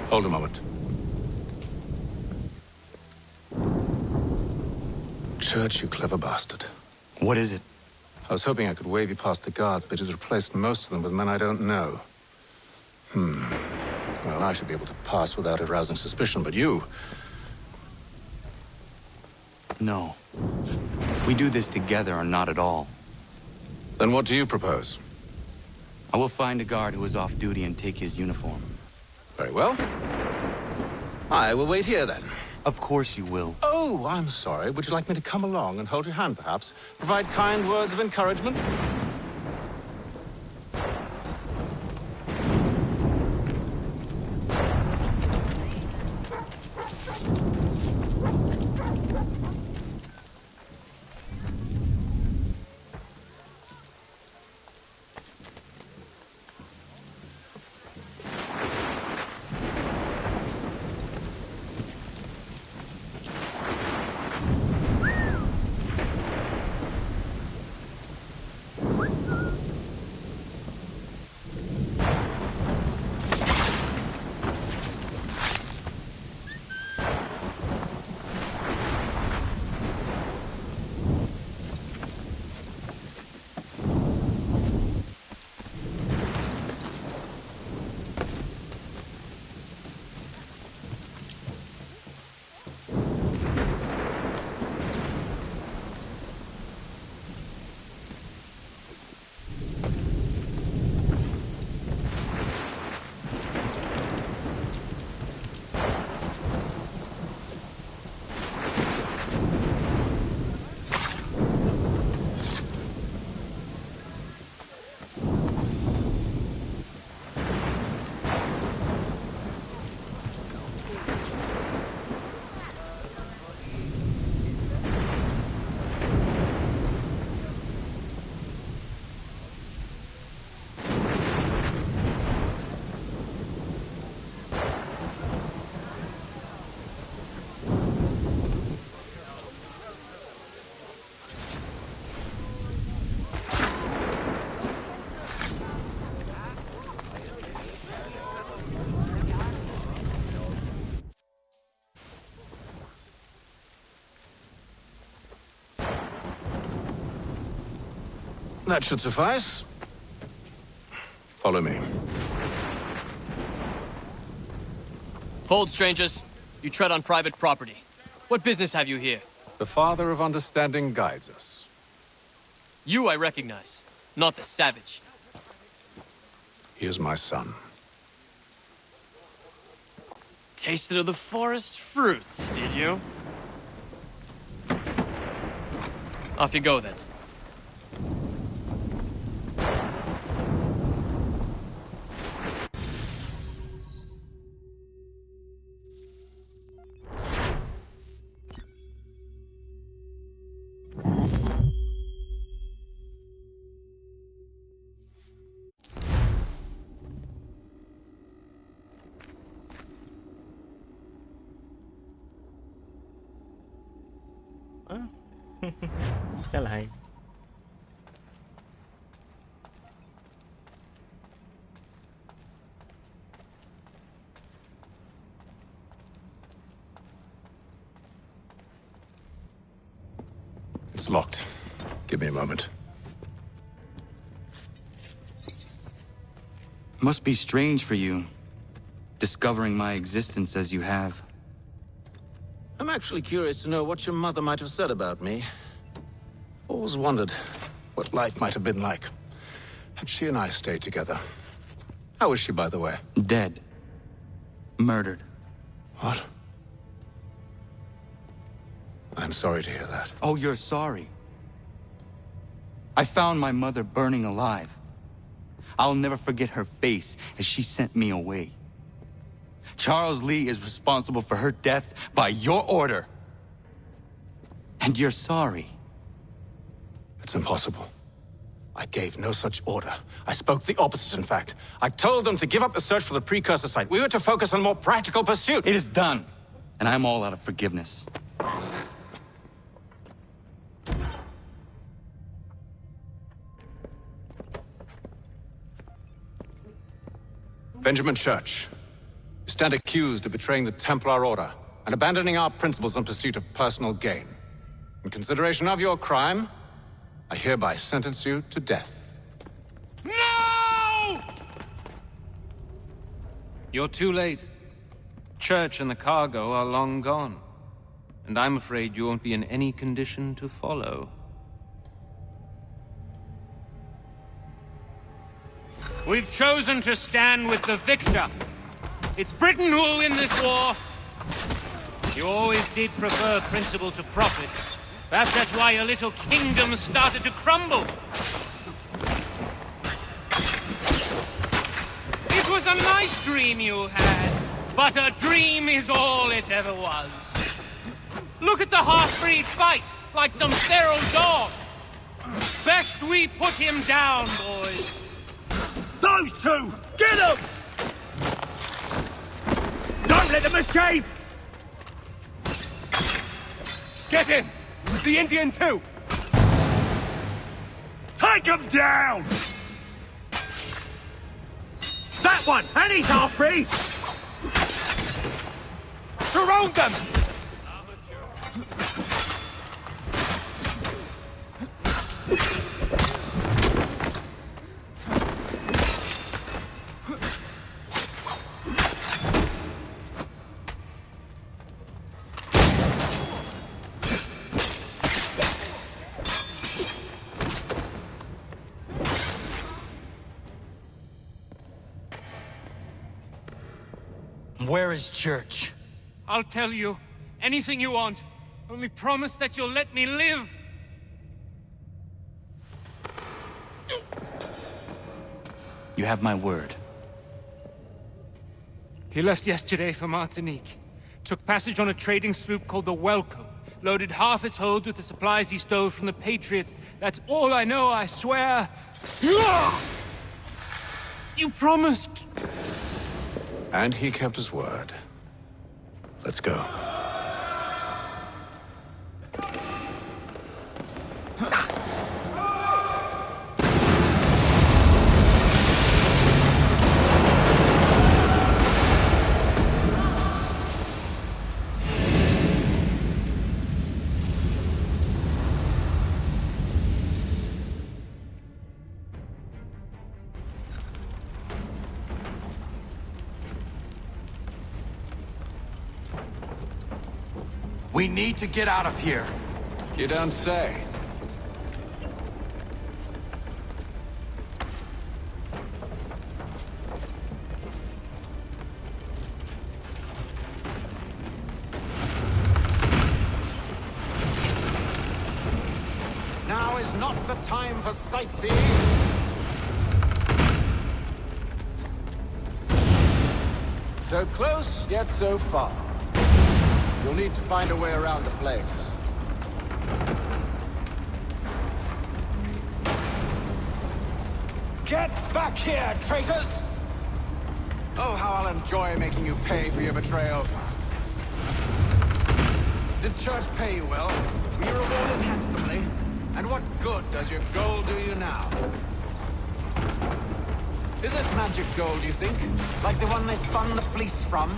Hold a moment. Church, you clever bastard. What is it? I was hoping I could wave you past the guards, but he's replaced most of them with men I don't know. Well, I should be able to pass without arousing suspicion, but you... No. We do this together or not at all. Then what do you propose? I will find a guard who is off duty and take his uniform. Very well. I will wait here, then. Of course you will. Oh, I'm sorry. Would you like me to come along and hold your hand, perhaps? Provide kind words of encouragement? That should suffice. Follow me. Hold, strangers. You tread on private property. What business have you here? The Father of Understanding guides us. You I recognize, not the savage. He is my son. Tasted of the forest fruits, did you? Off you go, then. Khá là hay. It's locked. Give me a moment. Must be strange for you, discovering my existence as you have. I'm actually curious to know what your mother might have said about me. Always wondered what life might have been like had she and I stayed together. How is she, by the way? Dead. Murdered. What? I'm sorry to hear that. Oh, you're sorry. I found my mother burning alive. I'll never forget her face as she sent me away. Charles Lee is responsible for her death by your order. And you're sorry. It's impossible. I gave no such order. I spoke the opposite, in fact. I told them to give up the search for the precursor site. We were to focus on more practical pursuits. It is done, and I'm all out of forgiveness. Benjamin Church. You stand accused of betraying the Templar Order and abandoning our principles in pursuit of personal gain. In consideration of your crime, I hereby sentence you to death. No! You're too late. Church and the cargo are long gone. And I'm afraid you won't be in any condition to follow. We've chosen to stand with the victor. It's Britain who will win this war. You always did prefer principle to profit. Perhaps that's why your little kingdom started to crumble. It was a nice dream you had, but a dream is all it ever was. Look at the half-breed fight, like some feral dog. Best we put him down, boys. Those two! Get them! Don't let them escape! Get him! The Indian too! Take him down! That one! And he's half-breed! Surround them! Where is Church? I'll tell you. Anything you want. Only promise that you'll let me live. You have my word. He left yesterday for Martinique. Took passage on a trading sloop called the Welcome. Loaded half its hold with the supplies he stole from the Patriots. That's all I know, I swear. You promised. And he kept his word. Let's go. We need to get out of here. You don't say. Now is not the time for sightseeing. So close, yet so far. You'll need to find a way around the flames. Get back here, traitors! Oh, how I'll enjoy making you pay for your betrayal. Did Church pay you well? Were you rewarded handsomely? And what good does your gold do you now? Is it magic gold, you think? Like the one they spun the fleece from?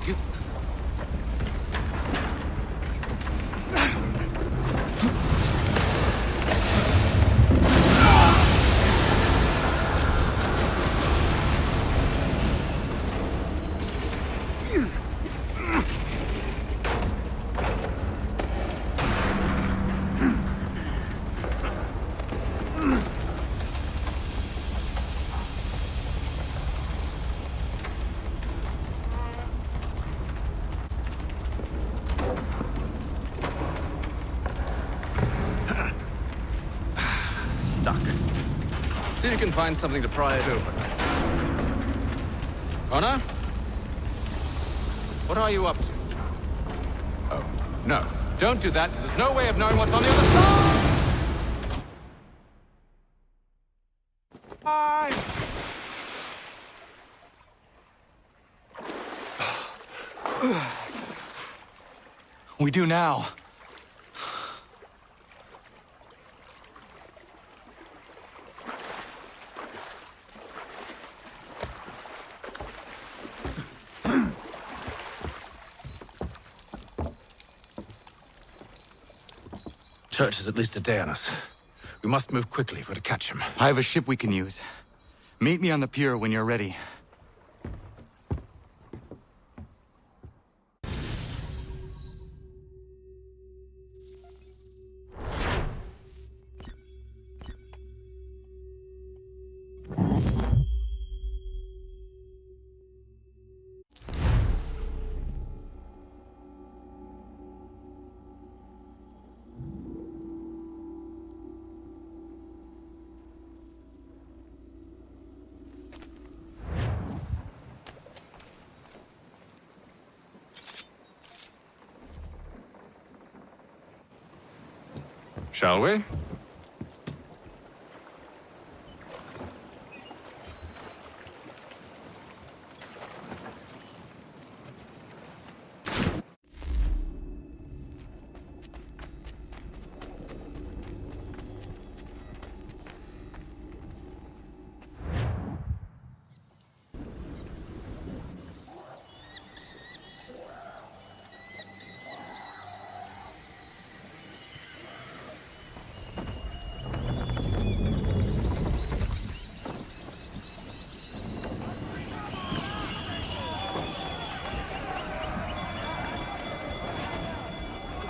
You... See if you can find something to pry it open. Connor? What are you up to? Oh, no. Don't do that. There's no way of knowing what's on the other side! We do now. Church is at least a day on us. We must move quickly if we're to catch him. I have a ship we can use. Meet me on the pier when you're ready. Shall we?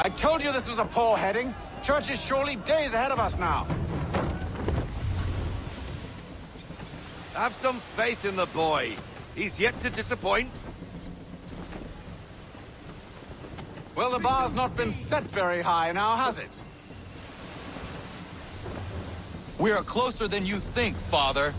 I told you this was a poor heading. Church is surely days ahead of us now. Have some faith in the boy. He's yet to disappoint. Well, the bar's not been set very high now, has it? We are closer than you think, Father.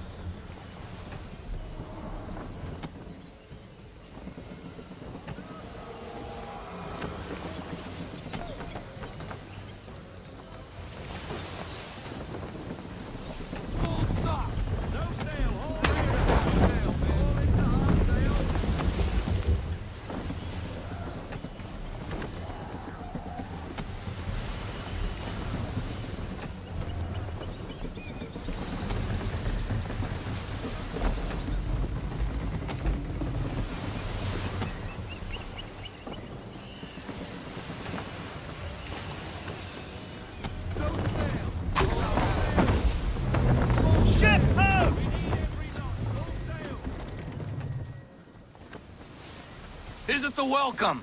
Isn't the welcome?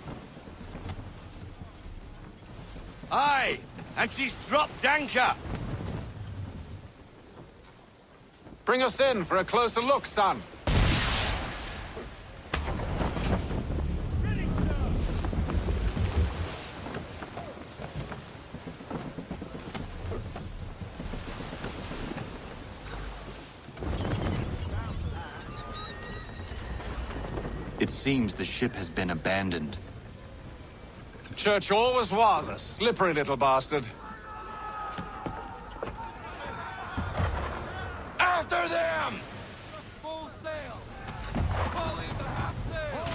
Aye, and she's dropped anchor. Bring us in for a closer look, son. It seems the ship has been abandoned. Church always was a slippery little bastard. After them! Full sail! Hauling the half sail!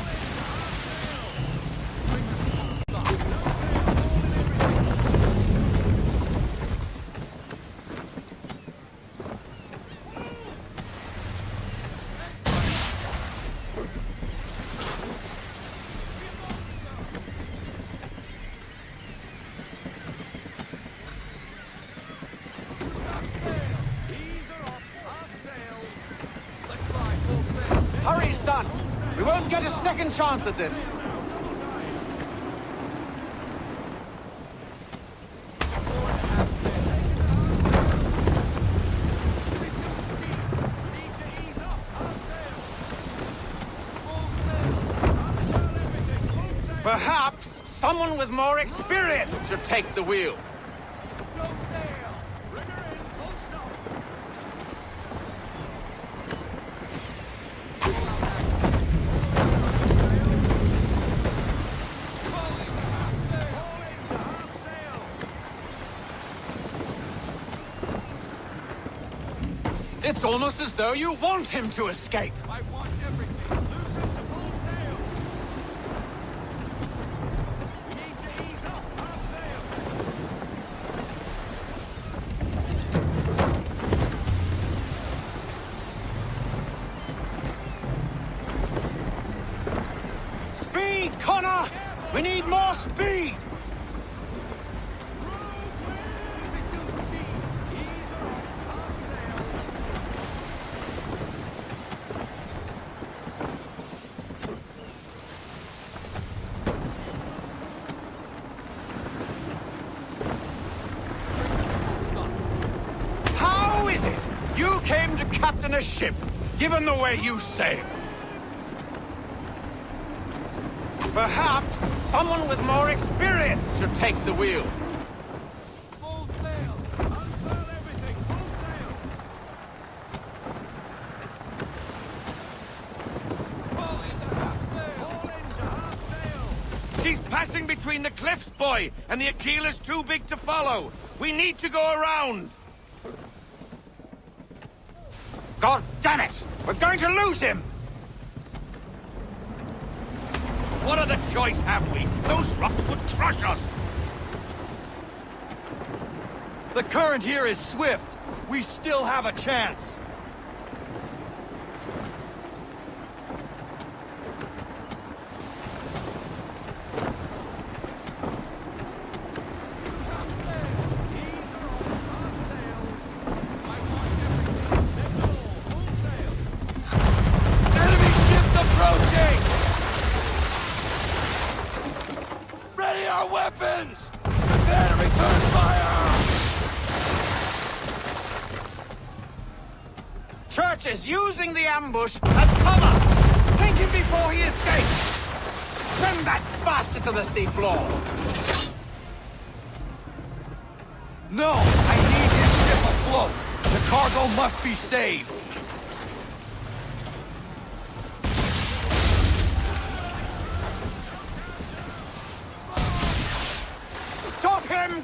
Hurry, son! We won't get a second chance at this. Perhaps someone with more experience should take the wheel. It's almost as though you want him to escape. I want everything. Loosen to full sail. We need to ease up. Half sail. Speed, Connor! We need more speed! How is it you came to captain a ship, given the way you sail? Perhaps someone with more experience should take the wheel. Full sail. Unfurl everything. Full sail. Haul into half sail. Haul into half sail. She's passing between the cliffs, boy, and the Aquila's too big to follow. We need to go around. God damn it! We're going to lose him! What other choice have we? Those rocks would crush us. The current here is swift. We still have a chance. Enemy ship approaching! Ready our weapons! Prepare to return fire! Church is using the ambush as cover! Take him before he escapes! Send that bastard to the seafloor! No! I need his ship afloat! The cargo must be saved! Stop him!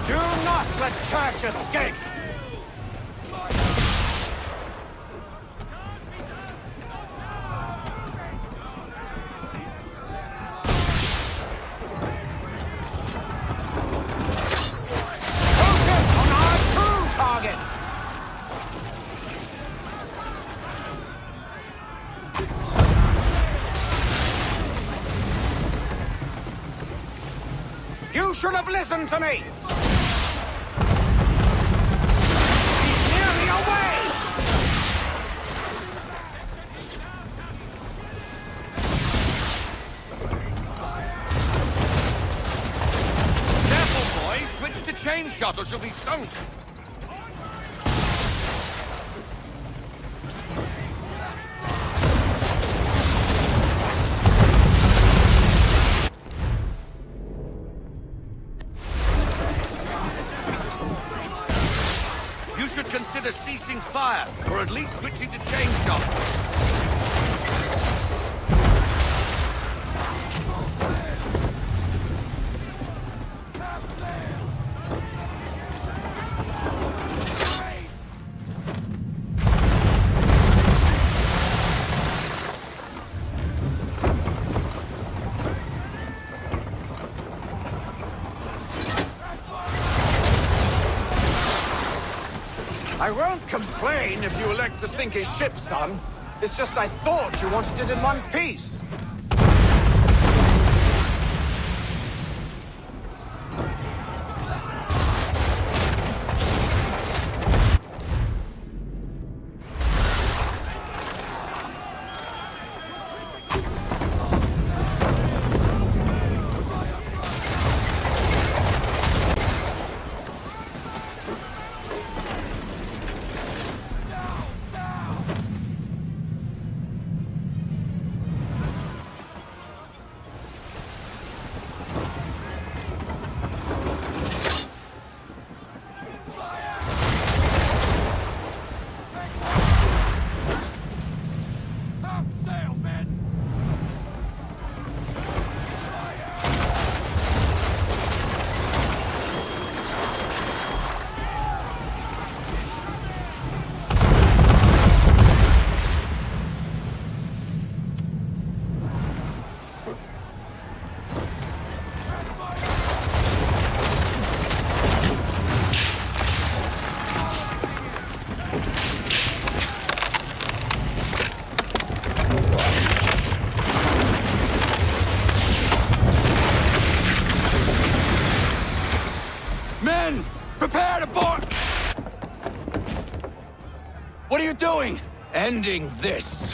Do not let Church escape! Focus on our true target! You should have listened to me! Switch to chain shot or she'll be sunk. You should consider ceasing fire, or at least switching to chain shot. I won't complain if you elect to sink his ship, son. It's just I thought you wanted it in one piece. Men, prepare to board! What are you doing? Ending this.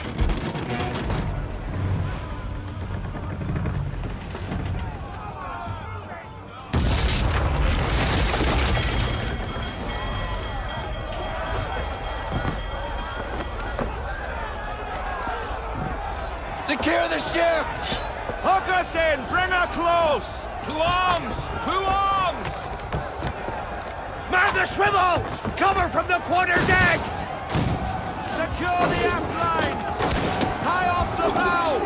Secure the ship! Hook us in! Bring her close! To arms! To arms! Man the swivels! Cover from the quarter deck! Secure the aft lines! Tie off the bow!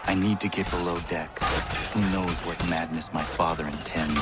I need to get below deck. Who knows what madness my father intends?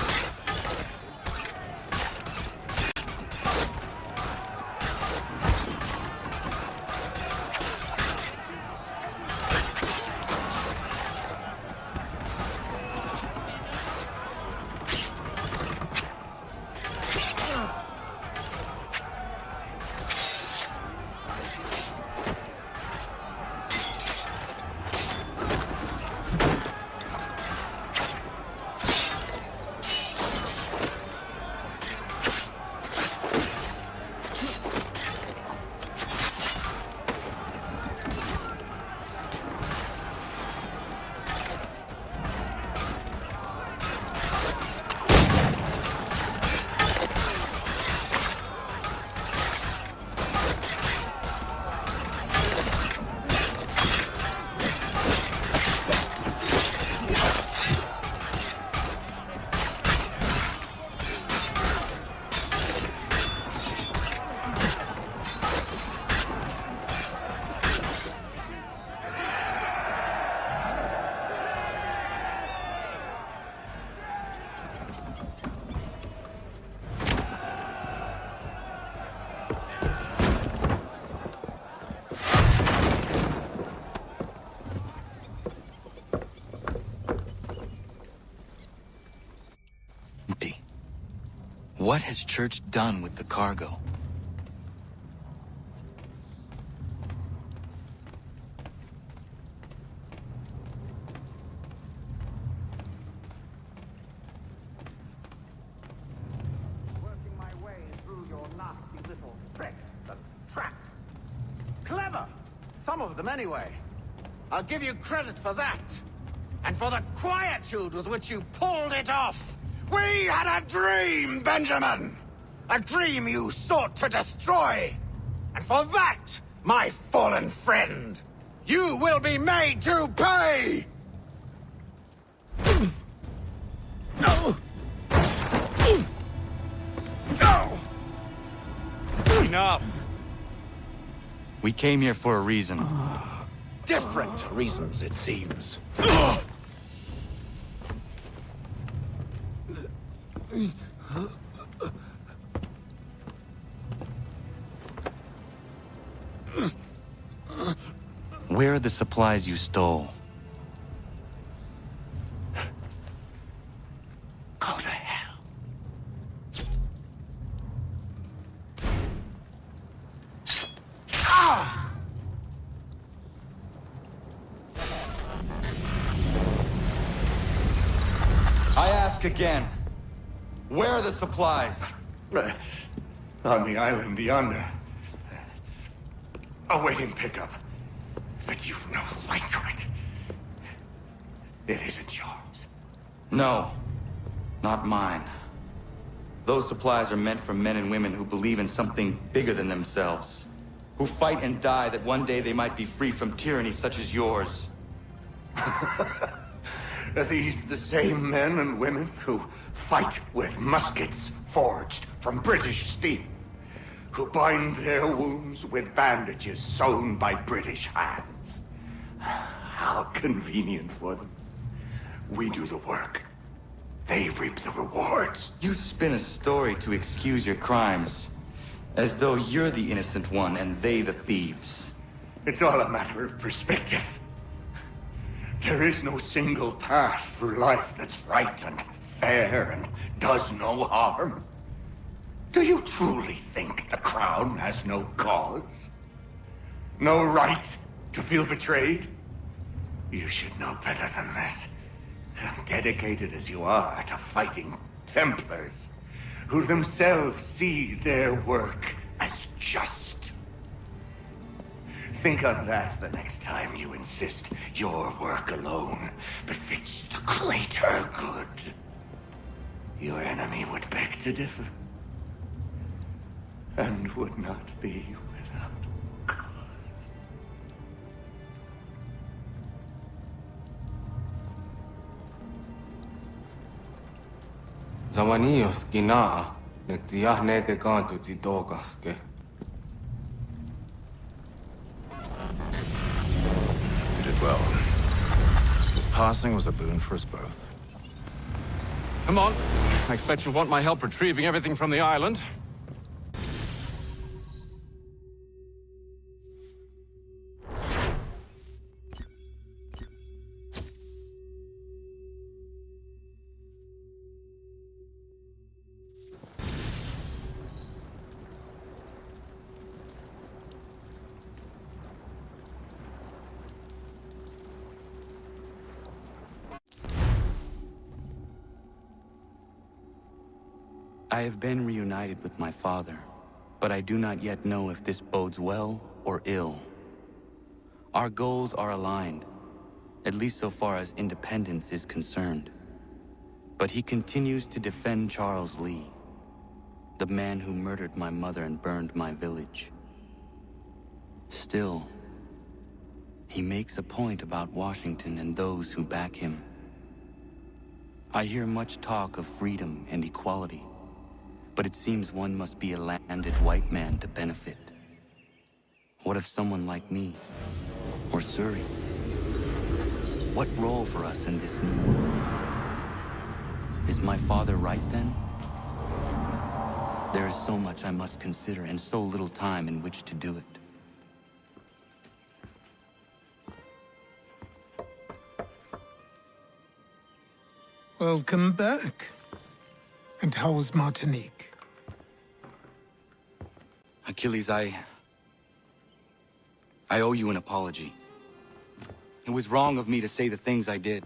What has Church done with the cargo? Working my way through your nasty little tricks, the some of them anyway. I'll give you credit for that. And for the quietude with which you pulled it off. We had a dream, Benjamin! A dream you sought to destroy. And for that, my fallen friend, you will be made to pay! No! No! Enough! We came here for a reason. Different reasons, it seems. Where are the supplies you stole? Go to hell. I ask again. Where are the supplies? On the island yonder. Awaiting pickup. But you've no right to it. It isn't yours. No, not mine. Those supplies are meant for men and women who believe in something bigger than themselves. Who fight and die that one day they might be free from tyranny such as yours. Are these the same men and women who fight with muskets forged from British steel? Who bind their wounds with bandages sewn by British hands? How convenient for them. We do the work. They reap the rewards. You spin a story to excuse your crimes, as though you're the innocent one and they the thieves. It's all a matter of perspective. There is no single path through life that's right and fair and does no harm. Do you truly think the Crown has no cause? No right to feel betrayed? You should know better than this. Dedicated as you are to fighting Templars, who themselves see their work as just. Think on that the next time you insist your work alone befits the greater good. Your enemy would beg to differ, and would not be without cause. Zawanios kinaa, nagtiyahnete kanto titokaske. You did well. His passing was a boon for us both. Come on. I expect you'll want my help retrieving everything from the island. I have been reunited with my father, but I do not yet know if this bodes well or ill. Our goals are aligned, at least so far as independence is concerned. But he continues to defend Charles Lee, the man who murdered my mother and burned my village. Still, he makes a point about Washington and those who back him. I hear much talk of freedom and equality, but it seems one must be a landed white man to benefit. What of someone like me, or Surrey? What role for us in this new world? Is my father right then? There is so much I must consider and so little time in which to do it. Welcome back. And how was Martinique? Achilles, I owe you an apology. It was wrong of me to say the things I did.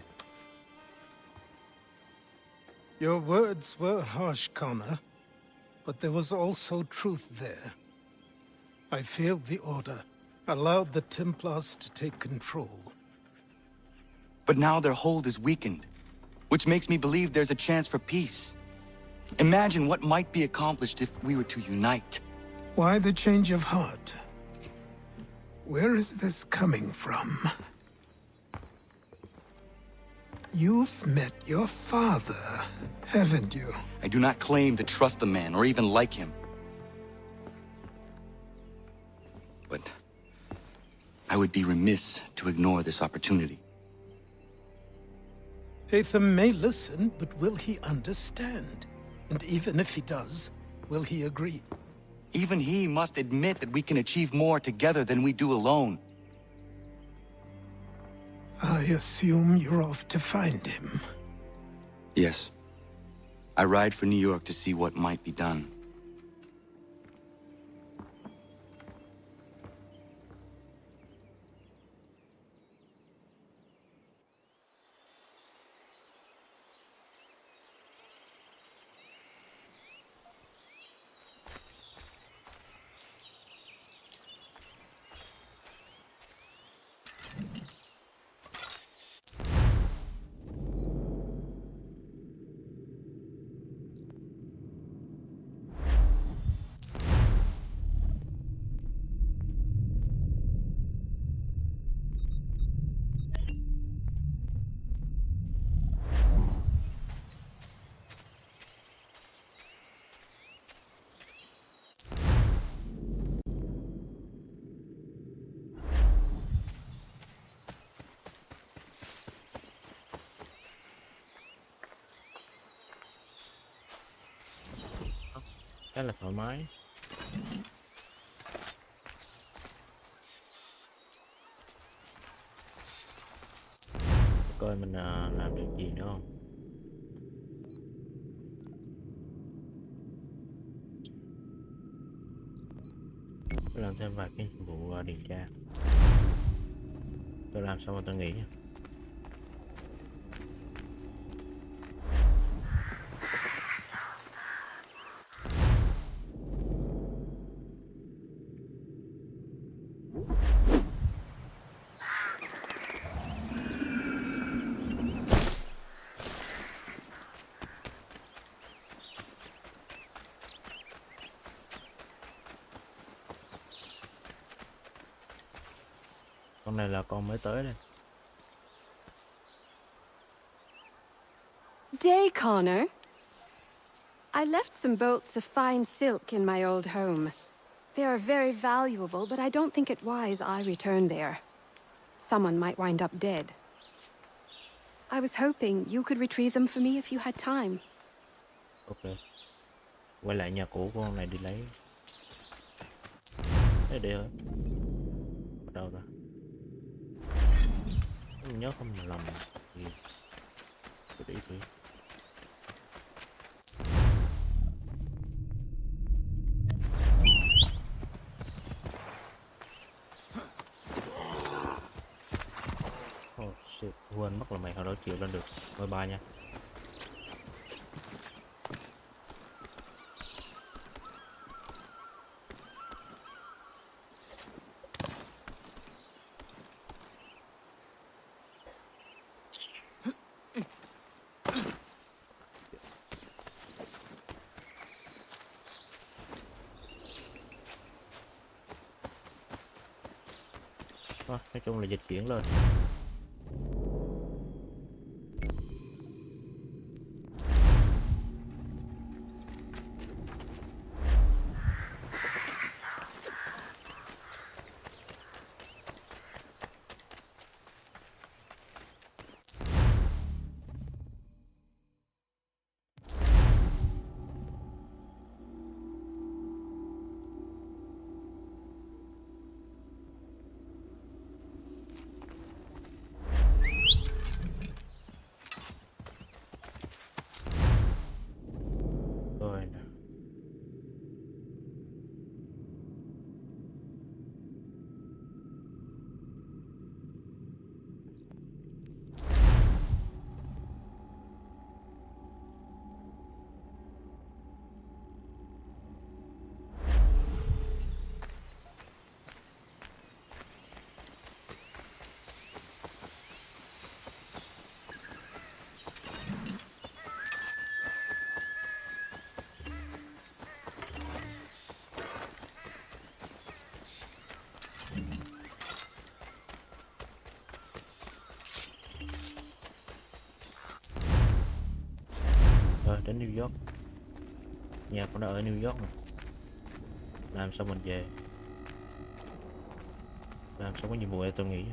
Your words were harsh, Connor, but there was also truth there. I failed the Order. allowed the Templars to take control. But now their hold is weakened, which makes me believe there's a chance for peace. Imagine what might be accomplished if we were to unite. Why the change of heart? Where is this coming from? You've met your father, haven't you? I do not claim to trust the man or even like him. But I would be remiss to ignore this opportunity. Hatham may listen, but will he understand? And even if he does, will he agree? Even he must admit that we can achieve more together than we do alone. I assume you're off to find him. Yes. I ride for New York to see what might be done. Khá là thoải mái. Coi mình làm được gì nữa không. Làm thêm vài cái nhiệm vụ điều tra. Tôi làm xong rồi tôi nghỉ nha. Con này là con mới tới đây. Day, Connor. I left some bolts of fine silk in my old home. They are very valuable, but I don't think it wise I return there. Someone might wind up dead. I was hoping you could retrieve them for me if you had time. Ok. Quay lại nhà cũ của con này đi lấy. Đây đi hả? Ở đâu ra? Mình nhớ không lầm thì để ý thử. Oh shit, quên mất là mày hồi đó chịu lên được. Bye bye nha. Nói chung là dịch chuyển lên. New York. Nhà con đã ở New York rồi. Làm sao mình về? Làm sao có nhiệm vụ để tôi nghĩ.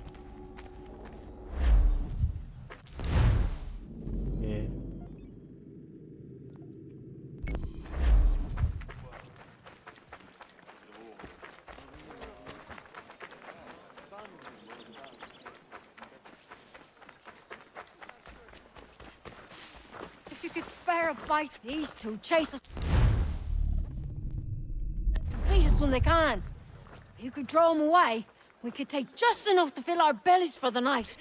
Yeah. If you could spare a bite, these two chase us. Beat us when they can. If you could throw them away, we could take just enough to fill our bellies for the night.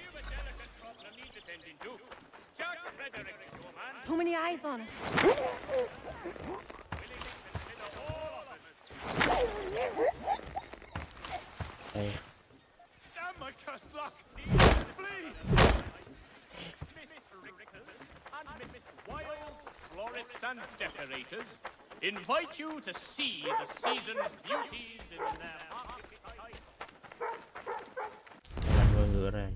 Too many eyes on us. Hey. Damn my cursed luck! Flee! Wild florists and decorators invite you to see the season's beauties in their Làm người ngựa này.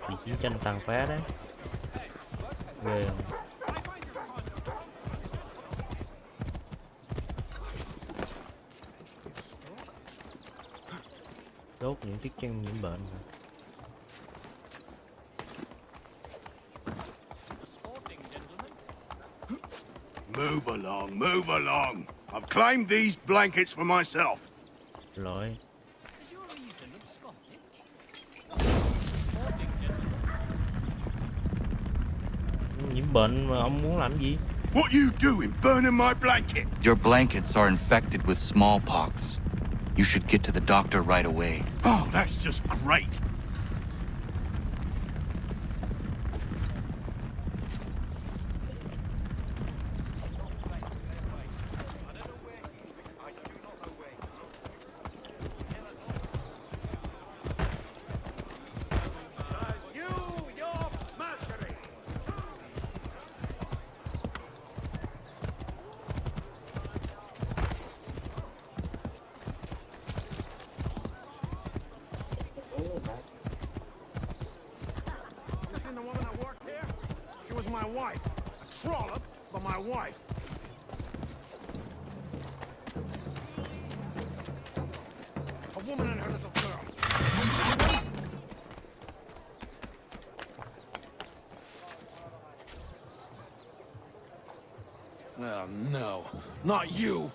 Bị chiến tranh tàn phá đấy. Ghê không? Đốt những chiếc chân nhiễm bệnh rồi. Move along, move along. I've claimed these blankets for myself. Lỗi. Nhiễm bệnh mà ông muốn làm gì? What you doing, burning my blanket? Your blankets are infected with smallpox. You should get to the doctor right away. Oh, that's just great. My wife. A trollop, but my wife. A woman and her little girl. Oh, no. Not you!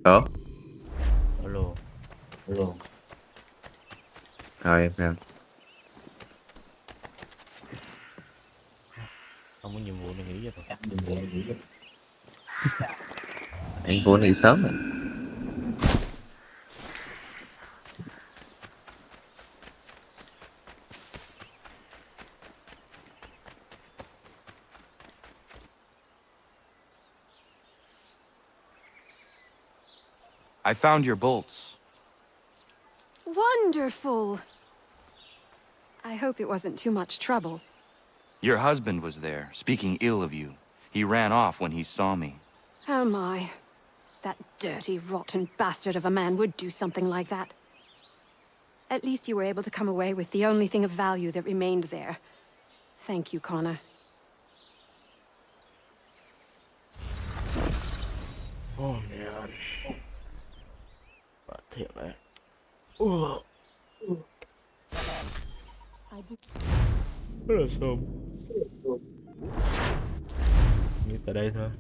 Ủa? Alo. Alo. Rồi em xem. Không có nhiệm vụ này nghỉ cho tôi. Anh vốn nghỉ sớm rồi. I found your bolts. Wonderful. I hope it wasn't too much trouble. Your husband was there, speaking ill of you. He ran off when he saw me. Oh my. That dirty, rotten bastard of a man would do something like that. At least you were able to come away with the only thing of value that remained there. Thank you, Connor. Oh man. Bad thiệt đấy. Rất là sớm. Như tại đây thôi.